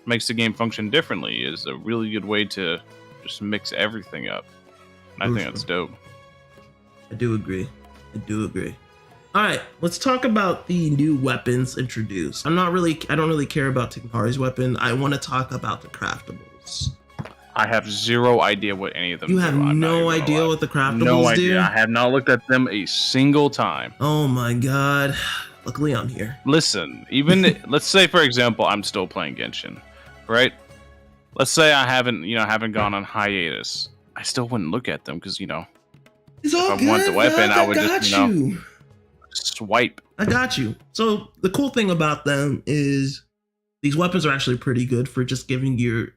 makes the game function differently is a really good way to just mix everything up. And I think that's dope. I do agree. All right, let's talk about the new weapons introduced. I don't really care about Tignari's weapon. I want to talk about the craftables. I have zero idea what any of them do. You have no idea what the craftables do? No idea. I have not looked at them a single time. Oh my god. Luckily I'm here. Listen, even let's say for example I'm still playing Genshin, right? Let's say I haven't gone on hiatus. I still wouldn't look at them because it's all if good, I want the weapon, I would just swipe. I got you. So the cool thing about them is these weapons are actually pretty good for just giving your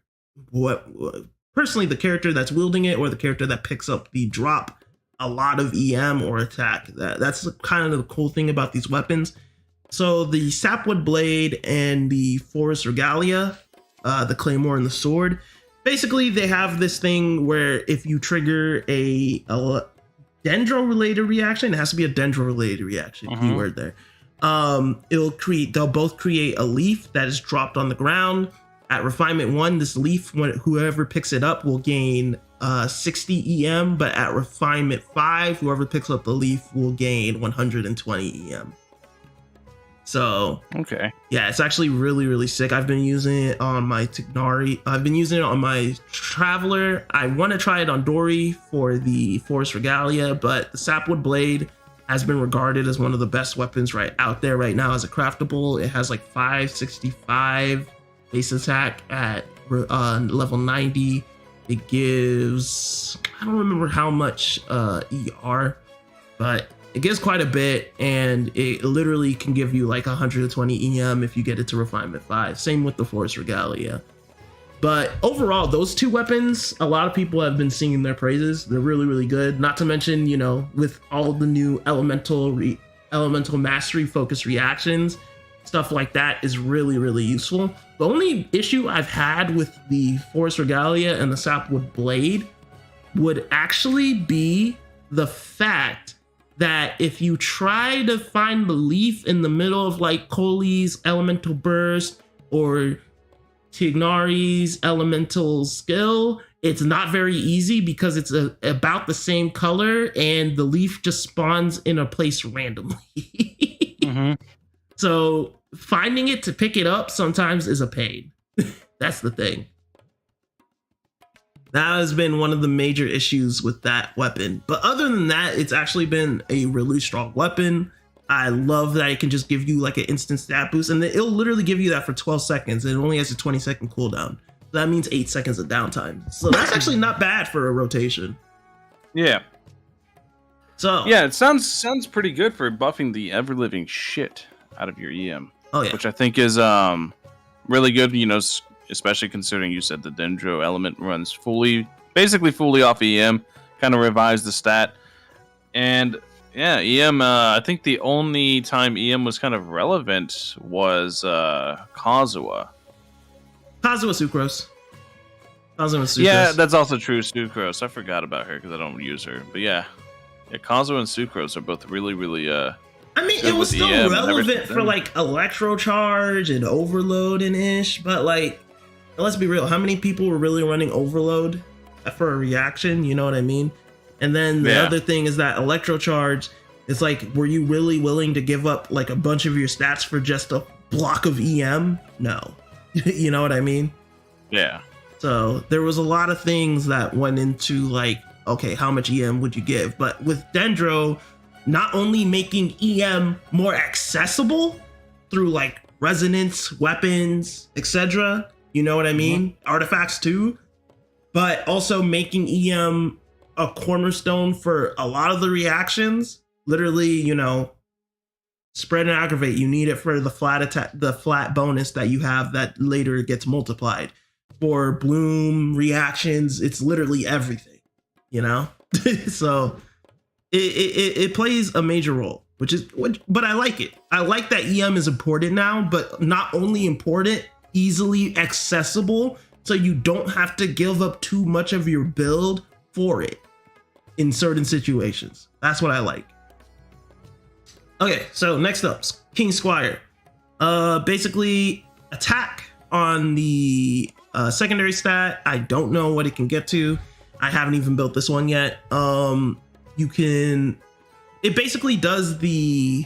personally the character that's wielding it or the character that picks up the drop a lot of EM or attack. That's kind of the cool thing about these weapons. So the Sapwood Blade and the Forest Regalia, the Claymore and the Sword, basically they have this thing where if you trigger a Dendro-related reaction, it has to be a Dendro-related reaction, keyword there. They'll both create a leaf that is dropped on the ground. At Refinement 1, this leaf, whoever picks it up will gain 60 EM, but at Refinement 5, whoever picks up the leaf will gain 120 EM. So, okay. Yeah, it's actually really, really sick. I've been using it on my Tignari. I've been using it on my Traveler. I want to try it on Dory for the Forest Regalia, but the Sapwood Blade has been regarded as one of the best weapons right out there right now as a craftable. It has like 565 base attack at level 90. It gives, I don't remember how much ER, but it gives quite a bit, and it literally can give you like 120 EM if you get it to Refinement 5. Same with the Forest Regalia. But overall, those two weapons, a lot of people have been singing their praises. They're really, really good. Not to mention, with all the new elemental mastery focused reactions, stuff like that is really, really useful. The only issue I've had with the Forest Regalia and the Sapwood Blade would actually be the fact that if you try to find the leaf in the middle of like Coley's Elemental Burst or Tignari's Elemental Skill, it's not very easy because it's about the same color and the leaf just spawns in a place randomly. So finding it to pick it up sometimes is a pain. That's the thing. That has been one of the major issues with that weapon. But other than that, it's actually been a really strong weapon. I love that it can just give you like an instant stat boost, and it'll literally give you that for 12 seconds. And it only has a 20-second cooldown. So that means 8 seconds of downtime. So that's actually not bad for a rotation. Yeah. So yeah, it sounds pretty good for buffing the ever-living shit out of your EM. Oh yeah. Which I think is really good, especially considering you said the Dendro element runs basically fully off EM, kind of revives the stat. And Yeah, EM. I think the only time EM was kind of relevant was Kazuha. Kazuha Sucrose. Kazuha Sucrose. Yeah, that's also true. Sucrose. I forgot about her because I don't use her. But yeah, Kazuha and Sucrose are both really, really. I mean, it was still relevant for like Electrocharge and Overload and ish, but like, let's be real. How many people were really running Overload for a reaction? You know what I mean? And then the other thing is that Electrocharge is like, were you really willing to give up like a bunch of your stats for just a block of EM? No. You know what I mean? Yeah. So there was a lot of things that went into like, okay, how much EM would you give? But with Dendro, not only making EM more accessible through like resonance, weapons, etc. You know what I mean? Artifacts too. But also making EM a cornerstone for a lot of the reactions. Literally, you know, spread and aggravate. You need it for the flat attack, the flat bonus that you have that later gets multiplied. For bloom reactions, it's literally everything, you know? So it plays a major role, but I like it. I like that EM is important now, but not only important, easily accessible, so you don't have to give up too much of your build for it in certain situations. That's what I like. Okay, so next up, King Squire. Basically, attack on the secondary stat. I don't know what it can get to. I haven't even built this one yet. It basically does the...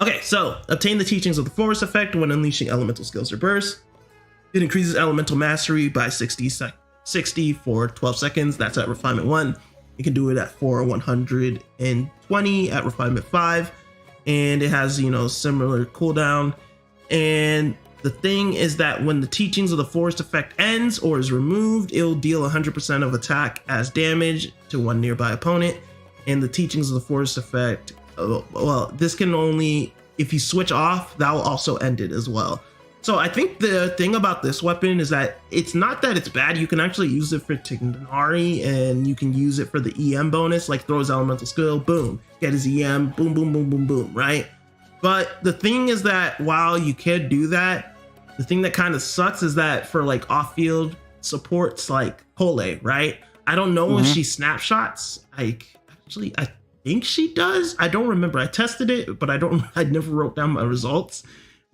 Okay, so obtain the teachings of the force effect when unleashing elemental skills or bursts. It increases elemental mastery by 60 for 12 seconds. That's at refinement 1. You can do it at 120 at refinement 5. And it has, you know, similar cooldown. And the thing is that when the teachings of the force effect ends or is removed, it'll deal 100% of attack as damage to one nearby opponent. And the teachings of the force effect, well, this can only, if you switch off, that will also end it as well. So I think the thing about this weapon is that it's not that it's bad. You can actually use it for Tignari, and you can use it for the EM bonus, like throws elemental skill, boom, get his EM, boom, boom, boom, boom, boom, right? But the thing is that while you can do that, the thing that kind of sucks is that for like off-field supports like Coley, right? I don't know if she snapshots. I think she does. I don't remember. I tested it, but I never wrote down my results.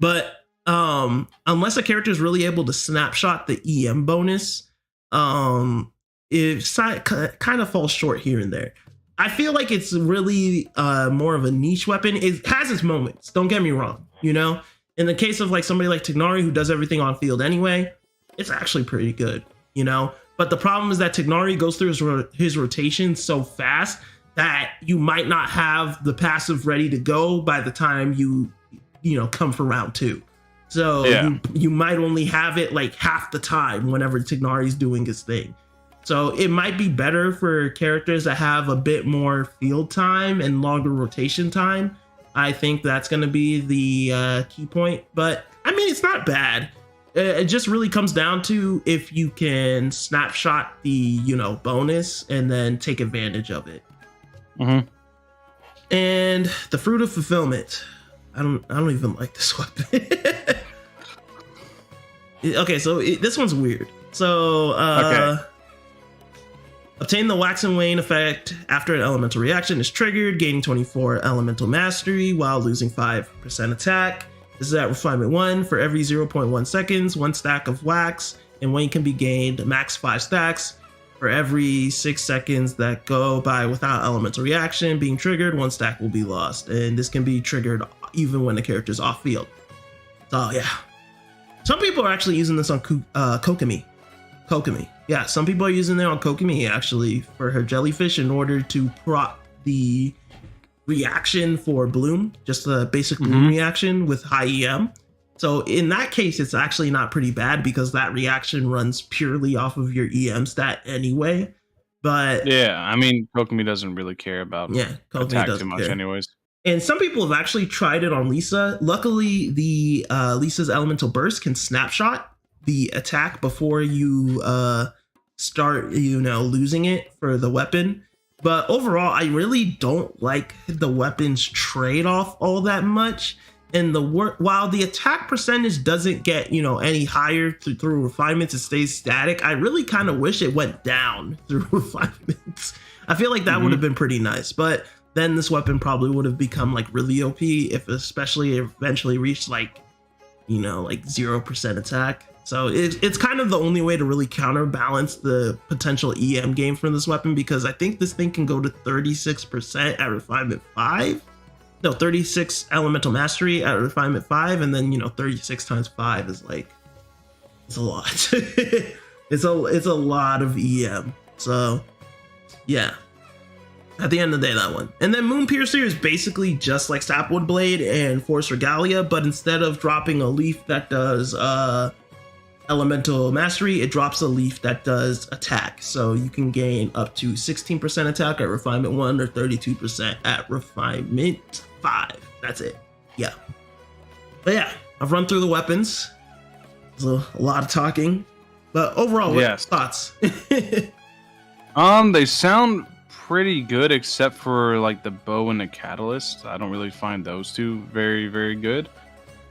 But unless a character is really able to snapshot the EM bonus, it kind of falls short here and there. I feel like it's really more of a niche weapon. It has its moments, don't get me wrong, you know? In the case of like somebody like Tignari who does everything on field anyway, it's actually pretty good, you know? But the problem is that Tignari goes through his rotation so fast that you might not have the passive ready to go by the time you come for round 2. So you might only have it like half the time whenever Tignari's doing his thing. So it might be better for characters that have a bit more field time and longer rotation time. I think that's going to be the key point. But I mean, it's not bad. It just really comes down to if you can snapshot the, bonus and then take advantage of it. And the Fruit of Fulfillment. I don't even like this weapon. Okay, so this one's weird. So, obtain the Wax and Wane effect after an elemental reaction is triggered, gaining 24 elemental mastery while losing 5% attack. This is at refinement 1. For every 0.1 seconds, 1 stack of wax and Wane can be gained, max 5 stacks. For every 6 seconds that go by without elemental reaction being triggered, 1 stack will be lost. And this can be triggered even when the character's off field. So yeah. Some people are actually using this on Kokomi. Yeah, some people are using it on Kokomi actually for her jellyfish in order to proc the reaction for Bloom, just the basic Bloom reaction with high EM. So in that case, it's actually not pretty bad because that reaction runs purely off of your EM stat anyway. But yeah, I mean, Kokomi doesn't really care about attack too much anyways. And some people have actually tried it on Lisa. Luckily, the Lisa's Elemental Burst can snapshot the attack before you start, losing it for the weapon. But overall, I really don't like the weapons trade-off all that much. And while the attack percentage doesn't get, any higher through refinements, it stays static. I really kind of wish it went down through refinements. I feel like that would have been pretty nice. But then this weapon probably would have become like really OP if especially it eventually reached like 0% attack. So it's kind of the only way to really counterbalance the potential EM gain from this weapon, because I think this thing can go to 36% at refinement 5. No, 36 elemental mastery at refinement 5, and then 36 times 5 is like, it's a lot. it's a lot of EM. So yeah, at the end of the day, that one. And then Moon Piercer is basically just like Sapwood Blade and Force Regalia, but instead of dropping a leaf that does elemental mastery, it drops a leaf that does attack. So you can gain up to 16% attack at refinement 1 or 32% at refinement 5. That's it. Yeah. But yeah, I've run through the weapons. There's a lot of talking, but overall, what thoughts? They sound pretty good, except for like the bow and the catalyst. I don't really find those two very, very good.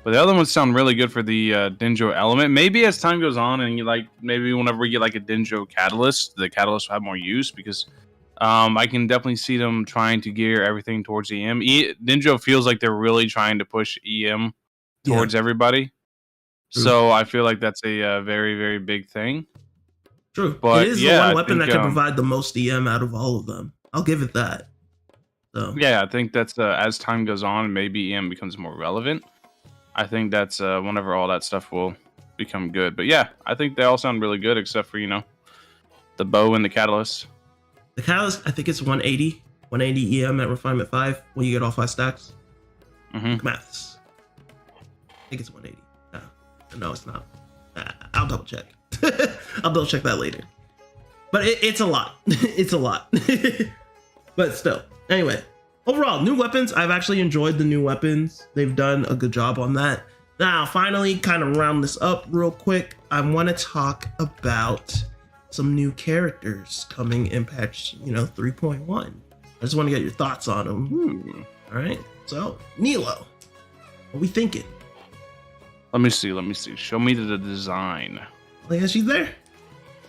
But the other ones sound really good for the Dinjo element. Maybe as time goes on, and maybe whenever we get like a Dinjo catalyst, the catalyst will have more use, because I can definitely see them trying to gear everything towards EM. Dinjo feels like they're really trying to push EM towards everybody. True. So I feel like that's a very, very big thing. True. But it is the one weapon that can provide the most EM out of all of them. I'll give it that. So yeah, I think that's as time goes on, maybe EM becomes more relevant. I think that's whenever all that stuff will become good. But yeah, I think they all sound really good, except for the bow and the catalyst. The catalyst, I think it's 180 EM at refinement 5 when you get all 5 stacks. Maths. I think it's 180. No, it's not. I'll double check. I'll double check that later. But it's a lot. It's a lot. But still. Anyway, overall, new weapons. I've actually enjoyed the new weapons. They've done a good job on that. Now, finally, kind of round this up real quick, I want to talk about some new characters coming in patch, 3.1. I just want to get your thoughts on them. All right. So, Nilo, what are we thinking? Let me see. Show me the design. Oh, yeah, she's there.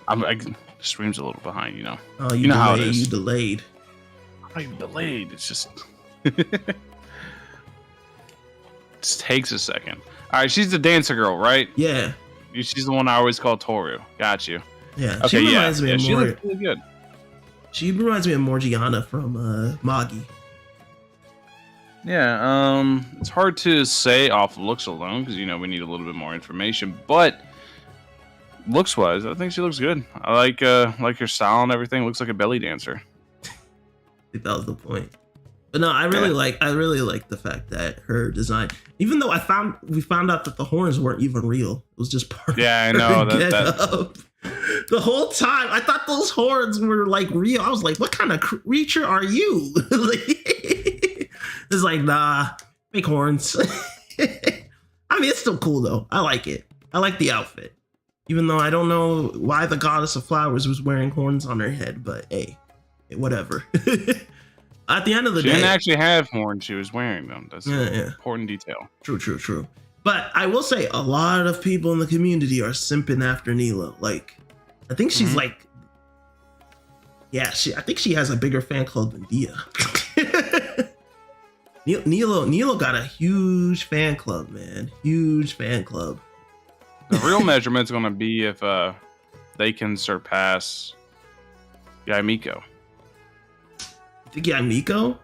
The stream's a little behind, Oh, you know how it is. You delayed. I'm delayed. It's just it takes a second. All right, she's the dancer girl, right? Yeah. She's the one I always call Toru. Got you. Yeah. Okay, she reminds me of she looks really good. She reminds me of Morgiana from Magi. Yeah. It's hard to say off looks alone, because we need a little bit more information. But looks wise, I think she looks good. I like her style and everything. Looks like a belly dancer. I think that was the point. But no, I really like the fact that her design, even though we found out that the horns weren't even real. It was just part of I know that. The whole time I thought those horns were like real. I was like, what kind of creature are you? It's like, nah, fake horns. I mean, it's still cool though. I like it. I like the outfit. Even though I don't know why the goddess of flowers was wearing horns on her head, but hey, whatever. At the end of the day, she didn't actually have horns. She was wearing them. That's an important detail. True. But I will say, a lot of people in the community are simping after Nilo. Like, I think she's like, I think she has a bigger fan club than Dia. Nilo got a huge fan club, man. Huge fan club. The real measurement's going to be if they can surpass Yaimiko. You think Yaimiko?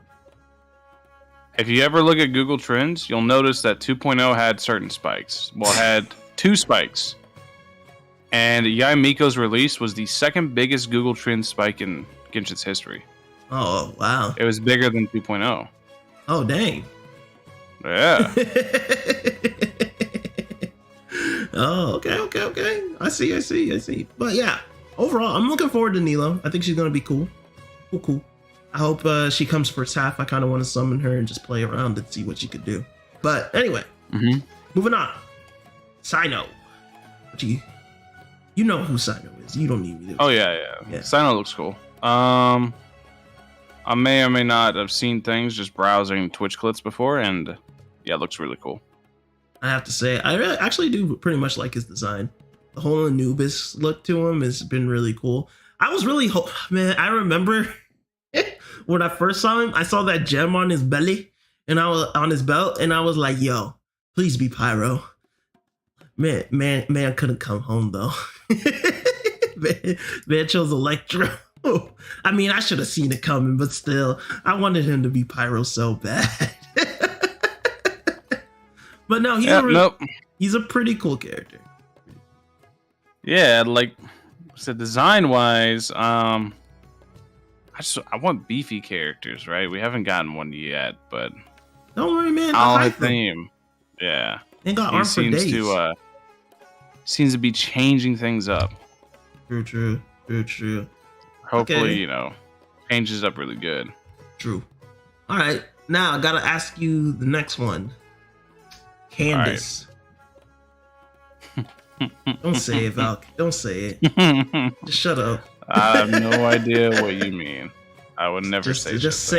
If you ever look at Google Trends, you'll notice that 2.0 had certain spikes. Well, it had 2 spikes. And Yaimiko's release was the second biggest Google Trends spike in Genshin's history. Oh, wow. It was bigger than 2.0. Oh, dang. Yeah. Oh, okay. I see. But yeah, overall, I'm looking forward to Nilo. I think she's going to be cool. Cool. I hope she comes first half. I kind of want to summon her and just play around and see what she could do. But anyway, moving on. Sino. You know who Sino is. You don't need me to. Oh, yeah. Sino looks cool. I may or may not have seen things just browsing Twitch clips before, and yeah, it looks really cool. I have to say, actually do pretty much like his design. The whole Anubis look to him has been really cool. I was really, man, I remember when I first saw him, I saw that gem on his belly and I was on his belt, and I was like, yo, please be Pyro. Man couldn't come home though. man chose Electro. I mean, I should have seen it coming, but still, I wanted him to be Pyro so bad. But no, he's a pretty cool character. Yeah, like I said, design wise, I want beefy characters, right? We haven't gotten one yet, but don't worry, man. I'll have theme. Yeah, and got arm for days. Seems to be changing things up. True. Hopefully, changes up really good. True. All right, now I gotta ask you the next one. Candace. Right. Don't say it, Valk. Don't say it. Just shut up. I have no idea what you mean. I would never say. Just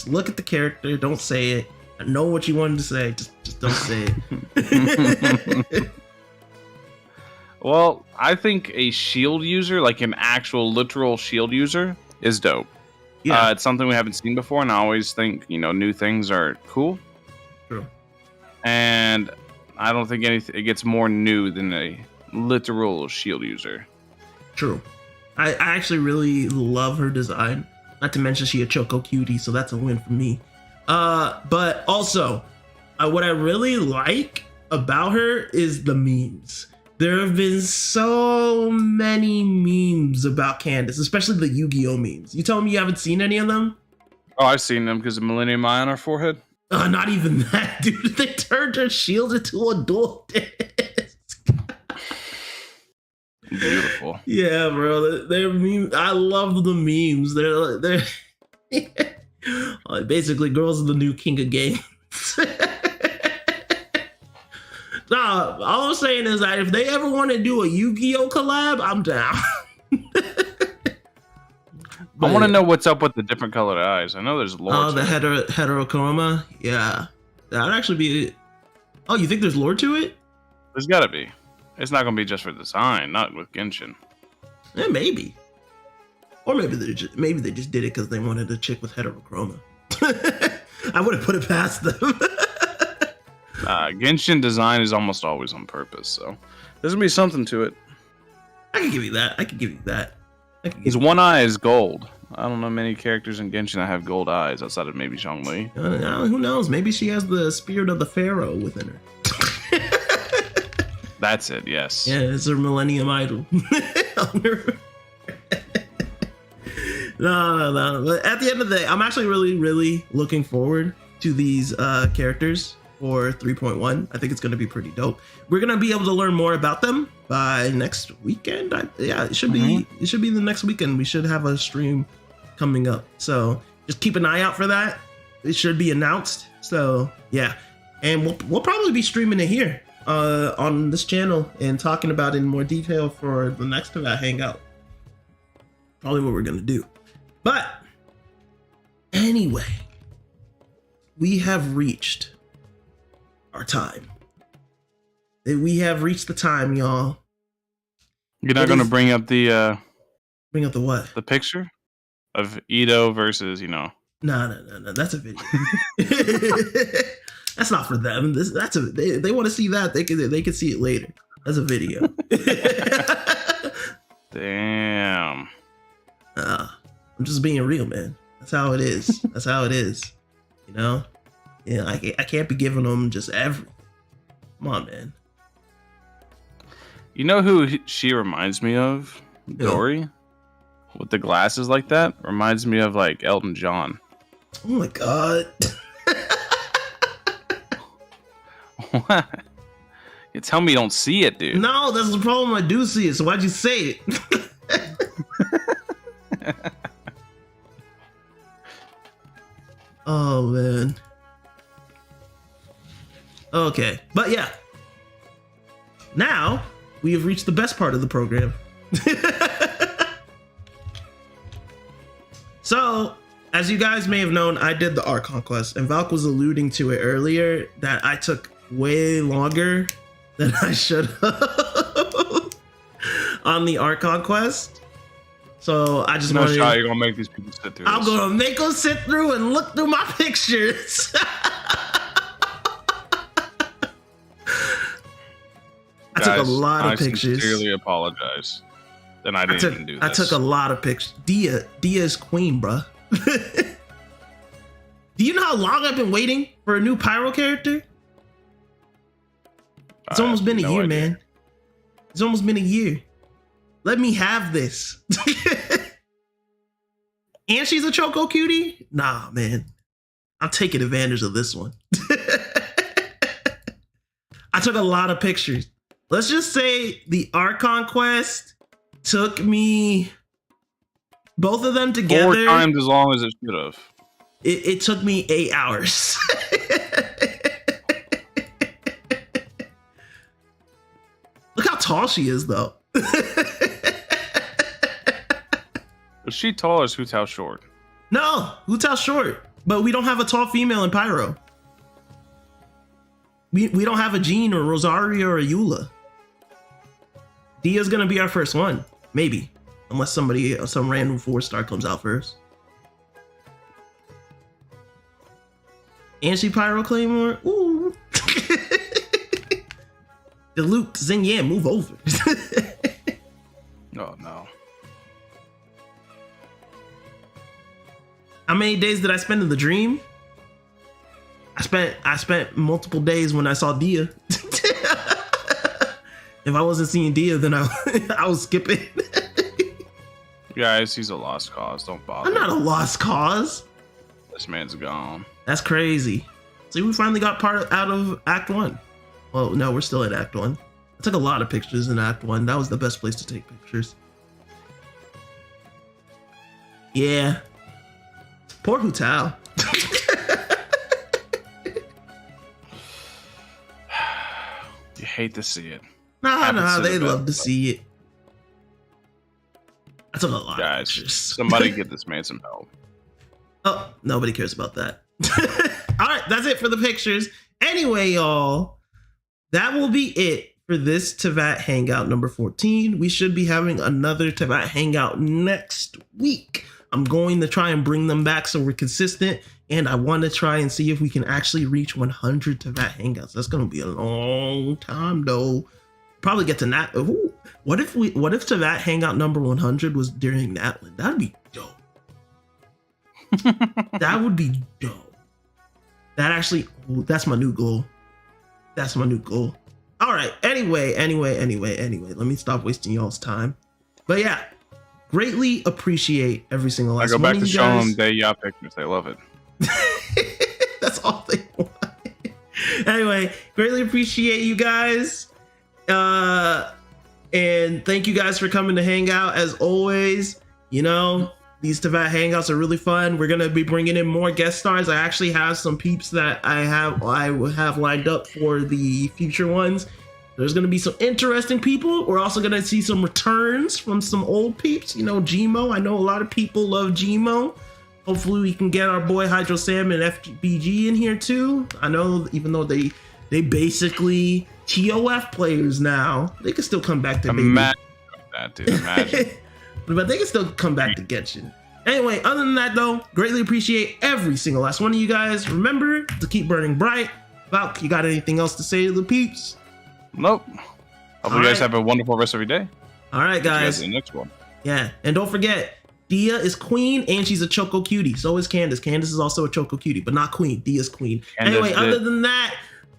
look at the character. Don't say it. I know what you wanted to say. Just don't say it. Well, I think a shield user, like an actual literal shield user, is dope. Yeah, it's something we haven't seen before, and I always think new things are cool. True. And I don't think it gets more new than a literal shield user. True. I actually really love her design. Not to mention she a Choco Cutie, so that's a win for me. But also, what I really like about her is the memes. There have been so many memes about Candace, especially the Yu-Gi-Oh memes. You telling me you haven't seen any of them? Oh, I've seen them because of Millennium Eye on her forehead. Not even that, dude. They turned her shield into a dual disc. Beautiful. Yeah, bro. They're memes. I love the memes. They're basically girls are the new king of games. Nah, all I'm saying is that if they ever want to do a Yu-Gi-Oh collab, I'm down. I want to know what's up with the different colored eyes. I know there's lore. Oh, the heterochroma? Yeah. That'd actually be... Oh, you think there's lore to it? There's gotta be. It's not gonna be just for design, not with Genshin. Yeah, maybe. Or maybe they just did it because they wanted a chick with heterochroma. I wouldn't put it past them. Genshin design is almost always on purpose, so there's gonna be something to it. I can give you that. His one eye is gold. I don't know many characters in Genshin that have gold eyes outside of maybe Zhongli. Who knows? Maybe she has the spirit of the pharaoh within her. That's it, yes. Yeah, it's her millennium idol. No. But at the end of the day, I'm actually really, really looking forward to these characters for 3.1. I think it's going to be pretty dope. We're going to be able to learn more about them by next weekend. It should be the next weekend. We should have a stream coming up. So just keep an eye out for that. It should be announced. So yeah. And we'll probably be streaming it here on this channel and talking about it in more detail for the next Teyvat Hangout. Probably what we're going to do. But anyway, we have reached our time. We have reached the time, y'all. You're not going to bring up the what? The picture of Ito versus, No. That's a video. That's not for them. They want to see that. They can see it later. That's a video. Damn. I'm just being real, man. That's how it is. Yeah, I can't be giving them just everything. Come on, man. You know who she reminds me of? Dory? With the glasses like that? Reminds me of like Elton John. Oh my god. What? You tell me you don't see it, dude. No, that's the problem. I do see it. So why'd you say it? Oh, man. Okay. But yeah. Now, we have reached the best part of the program. So, as you guys may have known, I did the art conquest, and Valk was alluding to it earlier that I took way longer than I should have on the art conquest. So I just No wanted. shot you're gonna make these people sit through. I'm this. gonna make them sit through and look through my pictures. I took a lot of pictures. I sincerely apologize. Then I didn't even do this. I took a lot of pictures. Dia is queen, bruh. Do you know how long I've been waiting for a new Pyro character? It's almost been a year, man. It's almost been a year. Let me have this. And she's a Choco Cutie? Nah, man. I'm taking advantage of this one. I took a lot of pictures. Let's just say the art conquest took me, both of them together, 4 times as long as it should have. It took me 8 hours. Look how tall she is, though. Is she tall or is Hu Tao short? No, Hu Tao's short, but we don't have a tall female in Pyro. We don't have a Jean or Rosario or a Eula. Dia's gonna be our first one, maybe, unless some random 4-star comes out first. And she Pyro Claymore. Ooh. The Luke Xingyan, move over. Oh no. How many days did I spend in the dream? I spent multiple days when I saw Dia. If I wasn't seeing Dia, then I was skipping. Guys, he's a lost cause. Don't bother. I'm not a lost cause. This man's gone. That's crazy. See, we finally got out of Act 1. Well, no, we're still in Act 1. I took a lot of pictures in Act 1. That was the best place to take pictures. Yeah. Poor Hu Tao. You hate to see it. Nah, they love to see it. I took a lot of pictures. Somebody get this man some help. Oh, nobody cares about that. All right, that's it for the pictures. Anyway, y'all, that will be it for this Teyvat Hangout number 14. We should be having another Teyvat Hangout next week. I'm going to try and bring them back so we're consistent, and I want to try and see if we can actually reach 100 Teyvat Hangouts. That's going to be a long time, though. Probably get to Nat. Ooh, what if Teyvat Hangout number 100 was during Natlin? That'd be dope. That would be dope. That actually, that's my new goal. That's my new goal. All right. Anyway. Let me stop wasting y'all's time. But yeah, greatly appreciate every single last one of you guys. I go back to showing them their yacht pictures. They love it. That's all they want. Anyway, greatly appreciate you guys. And thank you guys for coming to hang out. As always, you know, these Teyvat Hangouts are really fun. We're gonna be bringing in more guest stars. I actually have some peeps that I have lined up for the future ones. There's gonna be some interesting people. We're also gonna see some returns from some old peeps. You know, Gmo. I know a lot of people love Gmo. Hopefully we can get our boy Hydro Sam and FBG in here too. I know, even though they basically TOF players now, they can still come back to imagine that, dude. Imagine. But they can still come back to Genshin. Anyway, other than that though, greatly appreciate every single last one of you guys. Remember to keep burning bright. Valk, you got anything else to say to the peeps? Nope. Hope you guys have a wonderful rest of your day. All right, guys. See you guys in the next one. Yeah, and don't forget, Dia is queen and she's a Choco Cutie. So is Candace. Candace is also a Choco Cutie, but not queen. Dia's queen. Anyway, other than that,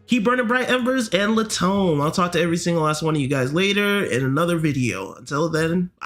keep burning bright embers and Latom. I'll talk to every single last one of you guys later in another video. Until then,